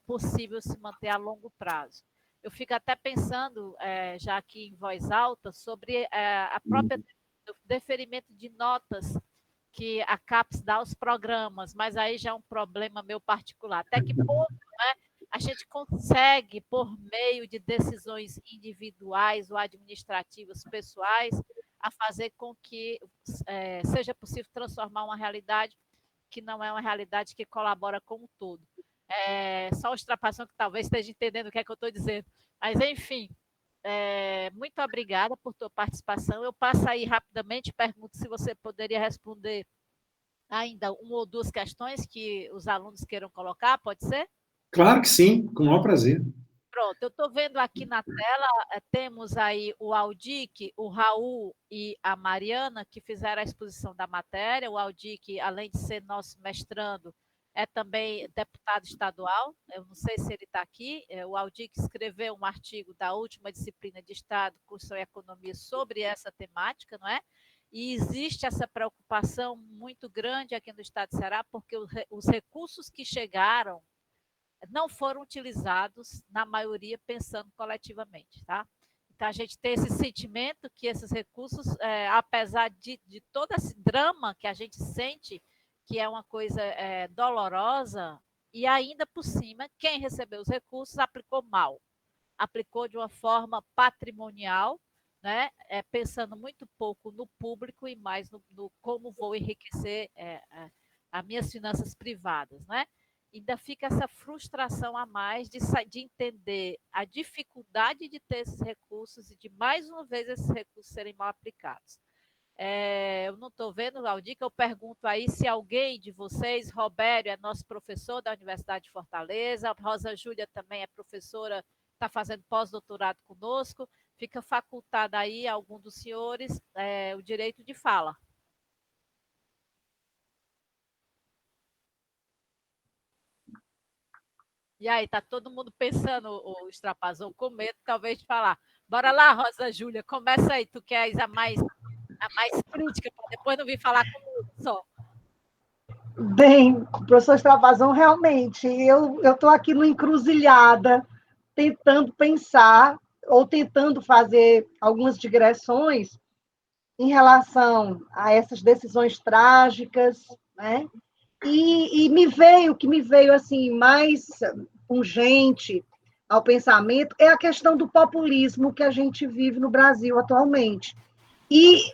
possível se manter a longo prazo. Eu fico até pensando, já aqui em voz alta, sobre a própria do deferimento de notas que a CAPES dá aos programas, mas aí já é um problema meu particular. Até que ponto, né, a gente consegue, por meio de decisões individuais ou administrativas pessoais, a fazer com que seja possível transformar uma realidade que não é uma realidade que colabora com o todo. Só a extrapolação que talvez esteja entendendo o que é que eu estou dizendo. Mas, enfim, muito obrigada por tua participação. Eu passo aí rapidamente, pergunto se você poderia responder ainda uma ou duas questões que os alunos queiram colocar, pode ser? Claro que sim, com o maior prazer. Pronto, eu estou vendo aqui na tela, temos aí o Aldic, o Raul e a Mariana, que fizeram a exposição da matéria. O Aldic, além de ser nosso mestrando, é também deputado estadual. Eu não sei se ele está aqui. O Aldic escreveu um artigo da última disciplina de Estado, Curso em Economia, sobre essa temática, não é? E existe essa preocupação muito grande aqui no estado de Ceará, porque os recursos que chegaram não foram utilizados, na maioria, pensando coletivamente, tá? Então, a gente tem esse sentimento que esses recursos, apesar de todo esse drama que a gente sente, que é uma coisa dolorosa, e ainda por cima, quem recebeu os recursos aplicou mal, aplicou de uma forma patrimonial, né? Pensando muito pouco no público e mais no como vou enriquecer as minhas finanças privadas, né? Ainda fica essa frustração a mais de entender a dificuldade de ter esses recursos e de, mais uma vez, esses recursos serem mal aplicados. Eu não estou vendo, Aldir, que eu pergunto aí se alguém de vocês, Robério é nosso professor da Universidade de Fortaleza, a Rosa Júlia também é professora, está fazendo pós-doutorado conosco, fica facultado aí a algum dos senhores o direito de fala. E aí, tá todo mundo pensando, o Extrapazão, com medo, talvez, de falar. Bora lá, Rosa Júlia, começa aí, tu que és a mais crítica, para depois não vir falar comigo só. Bem, professor Extravasão, realmente, eu estou aqui numa encruzilhada, tentando pensar, ou tentando fazer algumas digressões em relação a essas decisões trágicas, né? E o que me veio assim mais pungente ao pensamento é a questão do populismo que a gente vive no Brasil atualmente. E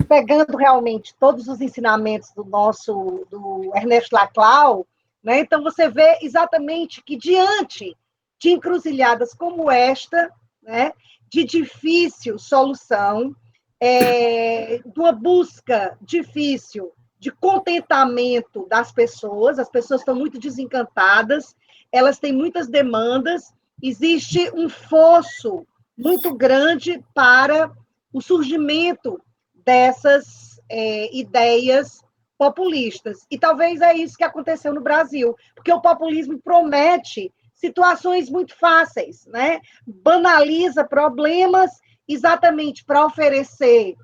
pegando realmente todos os ensinamentos do Ernesto Laclau, né? Então, você vê exatamente que, diante de encruzilhadas como esta, né, de difícil solução, de uma busca difícil de contentamento das pessoas, as pessoas estão muito desencantadas, elas têm muitas demandas, existe um fosso muito grande para o surgimento dessas ideias populistas. E talvez é isso que aconteceu no Brasil, porque o populismo promete situações muito fáceis, né? Banaliza problemas exatamente para oferecer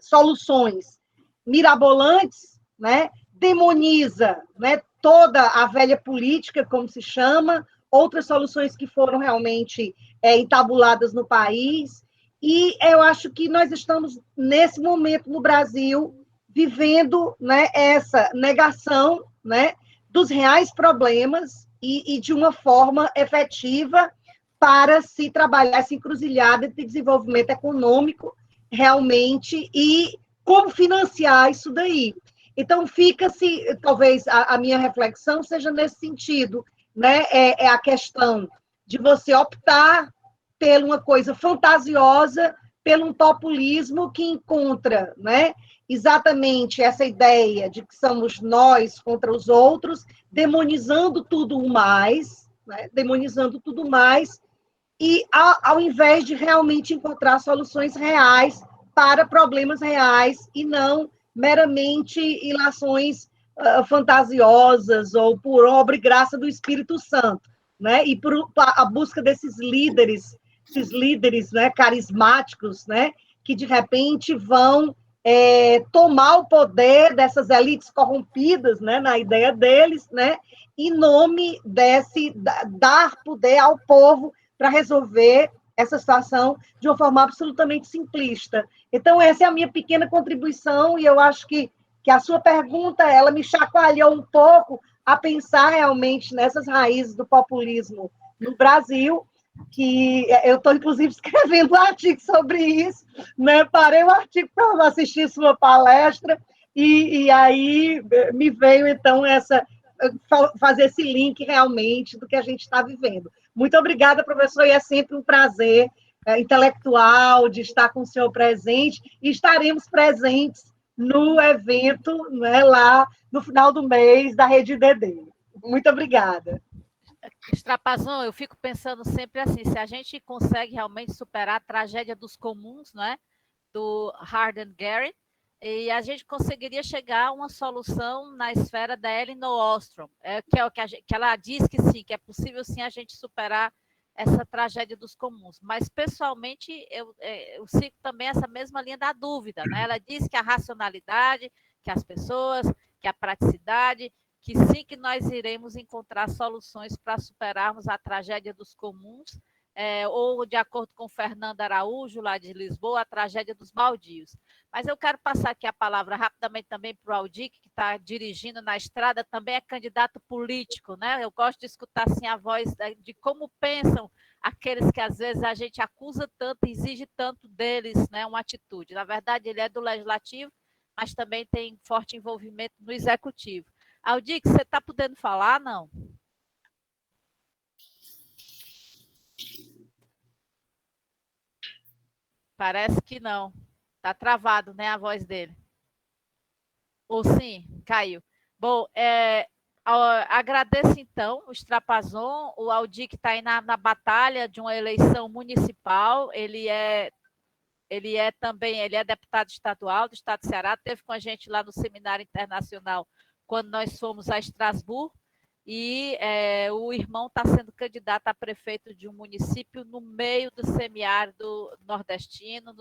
soluções mirabolantes, né? Demoniza, né, toda a velha política, como se chama, outras soluções que foram realmente entabuladas no país. E eu acho que nós estamos, nesse momento, no Brasil, vivendo, né, essa negação, né, dos reais problemas e de uma forma efetiva para se trabalhar essa encruzilhada de desenvolvimento econômico realmente e como financiar isso daí. Então, fica-se, talvez a minha reflexão seja nesse sentido, né? É a questão de você optar por uma coisa fantasiosa, por um populismo que encontra, né, exatamente essa ideia de que somos nós contra os outros, demonizando tudo mais, né, demonizando tudo mais, e ao invés de realmente encontrar soluções reais para problemas reais e não meramente ilações fantasiosas ou por obra e graça do Espírito Santo, né? E por a busca desses líderes, né, carismáticos, né, que de repente vão tomar o poder dessas elites corrompidas, né, na ideia deles, né, em nome desse dar poder ao povo para resolver essa situação de uma forma absolutamente simplista. Então, essa é a minha pequena contribuição, e eu acho que a sua pergunta, ela me chacoalhou um pouco a pensar realmente nessas raízes do populismo no Brasil, que eu estou, inclusive, escrevendo um artigo sobre isso, né? Parei o artigo para assistir sua palestra, e aí me veio, então, fazer esse link realmente do que a gente está vivendo. Muito obrigada, professor, e é sempre um prazer intelectual de estar com o senhor presente, e estaremos presentes no evento, né, lá no final do mês da Rede DD. Muito obrigada. Strapazon, eu fico pensando sempre assim, se a gente consegue realmente superar a tragédia dos comuns, né, do Harden Garrett, e a gente conseguiria chegar a uma solução na esfera da Elinor Ostrom, que é o que ela diz que sim, que é possível sim a gente superar essa tragédia dos comuns. Mas, pessoalmente, eu sigo também essa mesma linha da dúvida, né? Ela diz que a racionalidade, que as pessoas, que a praticidade, que sim que nós iremos encontrar soluções para superarmos a tragédia dos comuns, ou, de acordo com Fernando Araújo, lá de Lisboa, a tragédia dos baldios. Mas eu quero passar aqui a palavra rapidamente também para o Aldic, que está dirigindo na estrada, também é candidato político, né? Eu gosto de escutar assim a voz de como pensam aqueles que às vezes a gente acusa tanto, exige tanto deles, né, uma atitude. Na verdade, ele é do Legislativo, mas também tem forte envolvimento no Executivo. Aldic, você está podendo falar, não? Parece que não. Está travado, né, a voz dele. Ou sim, caiu. Bom, agradeço então o Strapazon, o Aldi que está aí na batalha de uma eleição municipal. Ele é deputado estadual do estado do Ceará, esteve com a gente lá no Seminário Internacional quando nós fomos a Estrasburgo, e o irmão está sendo candidato a prefeito de um município no meio do semiárido nordestino,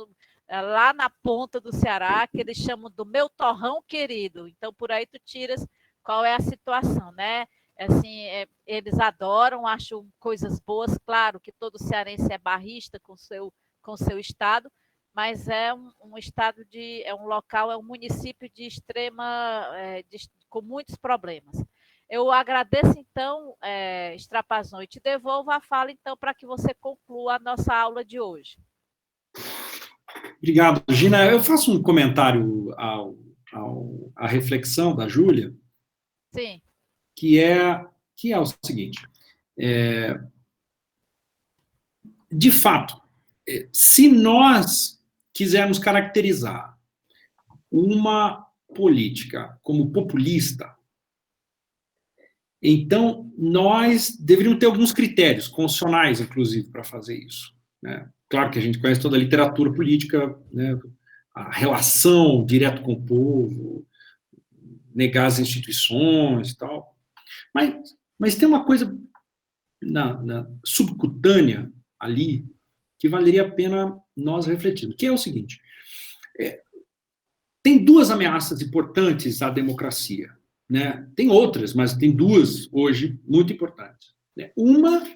lá na ponta do Ceará, que eles chamam do meu torrão querido. Então, por aí tu tiras qual é a situação, né? Assim, eles adoram, acham coisas boas, claro que todo cearense é barrista com seu estado, mas é um estado é um local, é um município de extrema, com muitos problemas. Eu agradeço, então, Strapazon, e te devolvo a fala, então, para que você conclua a nossa aula de hoje. Obrigado, Gina. Eu faço um comentário à reflexão da Júlia. Sim. Que é o seguinte, de fato, se nós quisermos caracterizar uma política como populista, então nós deveríamos ter alguns critérios constitucionais, inclusive, para fazer isso, né? Claro que a gente conhece toda a literatura política, né? A relação direto com o povo, negar as instituições e tal, mas tem uma coisa na subcutânea ali que valeria a pena nós refletirmos, que é o seguinte, tem duas ameaças importantes à democracia, né? Tem outras, mas tem duas hoje muito importantes, né? Uma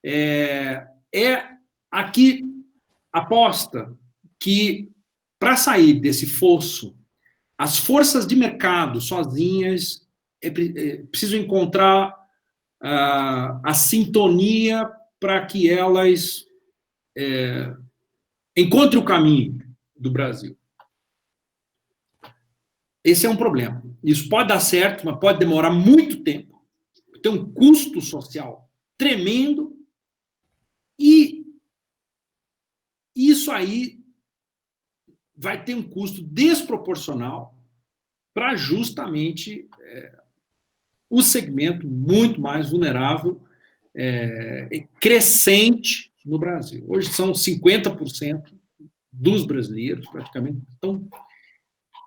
é a que aposta que, para sair desse fosso, as forças de mercado sozinhas precisam encontrar a sintonia para que elas encontrem o caminho do Brasil. Esse é um problema. Isso pode dar certo, mas pode demorar muito tempo. Tem um custo social tremendo e isso aí vai ter um custo desproporcional para justamente o segmento muito mais vulnerável, crescente no Brasil. Hoje são 50% dos brasileiros, praticamente, estão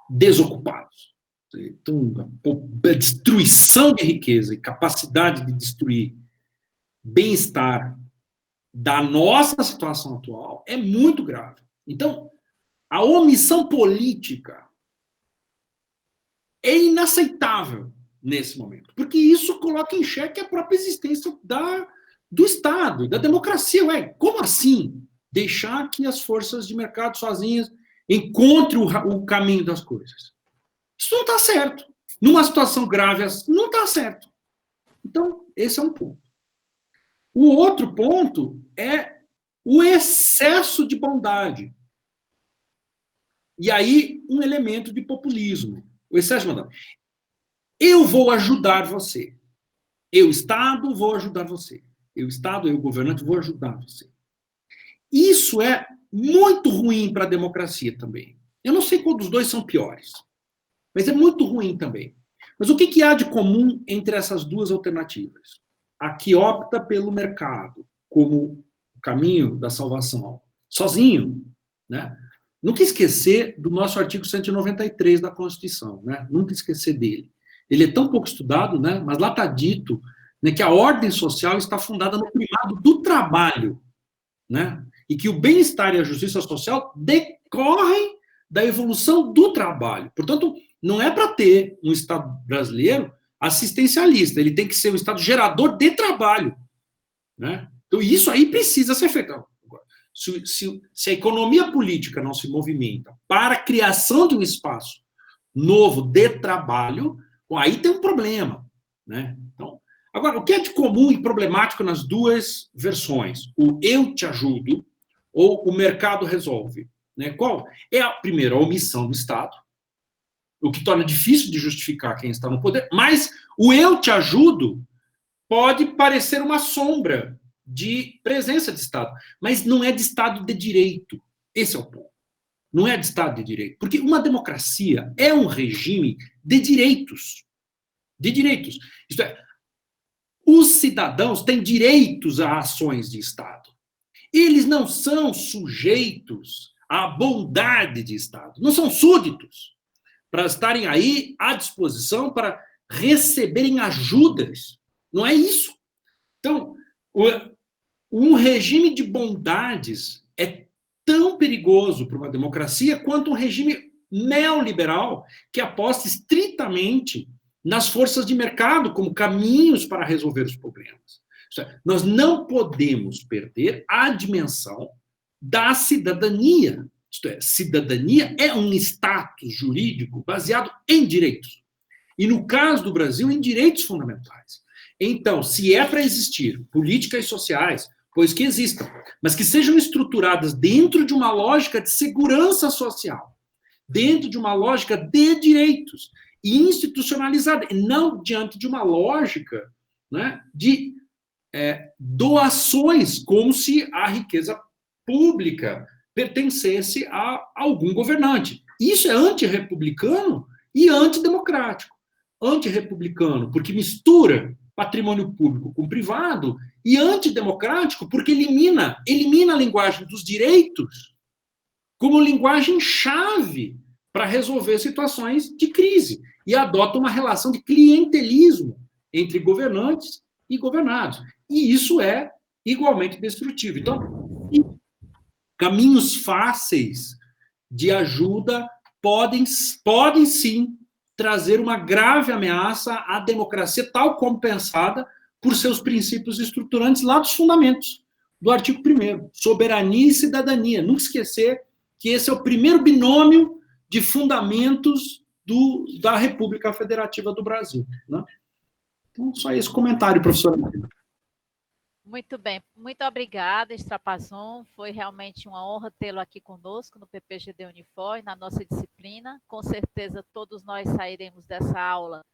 desocupados. Então, a destruição de riqueza e capacidade de destruir bem-estar da nossa situação atual é muito grave. Então, a omissão política é inaceitável nesse momento, porque isso coloca em xeque a própria existência do Estado, da democracia. Ué, como assim deixar que as forças de mercado sozinhas encontrem o caminho das coisas? Isso não está certo. Numa situação grave, não está certo. Então, esse é um ponto. O outro ponto é o excesso de bondade. E aí, um elemento de populismo. O excesso de bondade. Eu vou ajudar você. Eu, Estado, vou ajudar você. Eu, Estado, eu, governante, vou ajudar você. Isso é muito ruim para a democracia também. Eu não sei qual dos dois são piores, mas é muito ruim também. Mas o que há de comum entre essas duas alternativas? A que opta pelo mercado como o caminho da salvação, sozinho, né? Nunca esquecer do nosso artigo 193 da Constituição, né? Nunca esquecer dele. Ele é tão pouco estudado, né? Mas lá está dito, né, que a ordem social está fundada no primado do trabalho, né? E que o bem-estar e a justiça social decorrem da evolução do trabalho. Portanto, não é para ter um Estado brasileiro assistencialista, ele tem que ser um Estado gerador de trabalho, né? Então, isso aí precisa ser feito. Se a economia política não se movimenta para a criação de um espaço novo de trabalho, aí tem um problema, né? Então, agora, o que é de comum e problemático nas duas versões? O eu te ajudo ou o mercado resolve, né? Qual? É a primeira, a omissão do Estado, o que torna difícil de justificar quem está no poder, mas o eu te ajudo pode parecer uma sombra de presença de Estado, mas não é de Estado de direito. Esse é o ponto. Não é de Estado de direito. Porque uma democracia é um regime de direitos. De direitos. Isto é, os cidadãos têm direitos a ações de Estado. Eles não são sujeitos à bondade de Estado. Não são súditos para estarem aí à disposição para receberem ajudas. Não é isso. Então, um regime de bondades é tão perigoso para uma democracia quanto um regime neoliberal que aposta estritamente nas forças de mercado como caminhos para resolver os problemas. Nós não podemos perder a dimensão da cidadania. Isto é, cidadania é um status jurídico baseado em direitos. E, no caso do Brasil, em direitos fundamentais. Então, se é para existir políticas sociais, pois que existam, mas que sejam estruturadas dentro de uma lógica de segurança social, dentro de uma lógica de direitos, e institucionalizada, e não diante de uma lógica, né, de doações, como se a riqueza pública pertencesse a algum governante. Isso é antirrepublicano e antidemocrático. Antirrepublicano, porque mistura patrimônio público com privado, e antidemocrático, porque elimina a linguagem dos direitos como linguagem-chave para resolver situações de crise, e adota uma relação de clientelismo entre governantes e governados. E isso é igualmente destrutivo. Então, caminhos fáceis de ajuda podem sim trazer uma grave ameaça à democracia, tal como pensada por seus princípios estruturantes lá dos fundamentos, do artigo 1º, soberania e cidadania. Nunca esquecer que esse é o primeiro binômio de fundamentos da República Federativa do Brasil. Né? Então, só esse comentário, professor. Muito bem, muito obrigada, Estrapazon. Foi realmente uma honra tê-lo aqui conosco no PPGD Unifor, na nossa disciplina. Com certeza todos nós sairemos dessa aula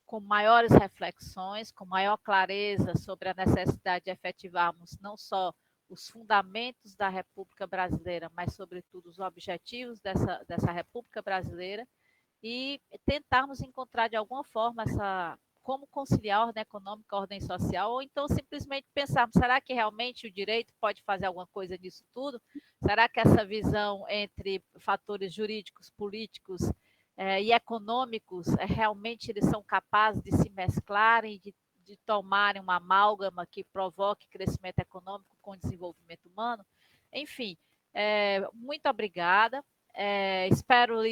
com maiores reflexões, com maior clareza sobre a necessidade de efetivarmos não só os fundamentos da República Brasileira, mas, sobretudo, os objetivos dessa República Brasileira e tentarmos encontrar, de alguma forma, como conciliar a ordem econômica, a ordem social, ou então simplesmente pensarmos, será que realmente o direito pode fazer alguma coisa nisso tudo? Será que essa visão entre fatores jurídicos, políticos e econômicos, realmente eles são capazes de se mesclarem, de tomarem uma amálgama que provoque crescimento econômico com desenvolvimento humano? Enfim, muito obrigada. Espero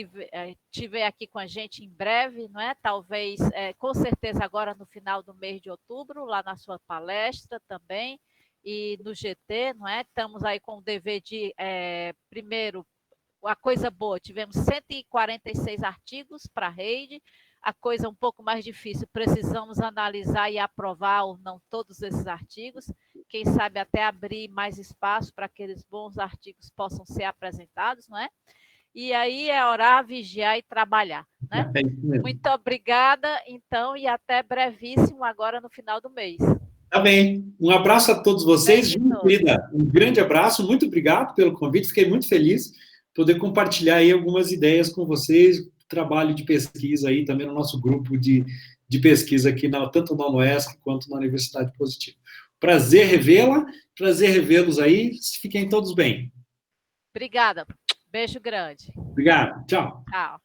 te ver aqui com a gente em breve, não é? Talvez, com certeza, agora no final do mês de outubro, lá na sua palestra também, e no GT, não é? Estamos aí com o dever de, primeiro, a coisa boa, tivemos 146 artigos para a rede, a coisa um pouco mais difícil, precisamos analisar e aprovar ou não todos esses artigos, quem sabe até abrir mais espaço para que aqueles bons artigos possam ser apresentados, não é? E aí é orar, vigiar e trabalhar, né? Muito obrigada, então, e até brevíssimo agora no final do mês. Tá bem. Um abraço a todos vocês. Um grande abraço, muito obrigado pelo convite, fiquei muito feliz poder compartilhar aí algumas ideias com vocês, trabalho de pesquisa aí também no nosso grupo de pesquisa aqui, tanto na UNOESC quanto na Universidade Positiva. Prazer revê-la, prazer revê-los aí, fiquem todos bem. Obrigada. Beijo grande. Obrigado. Tchau. Tchau.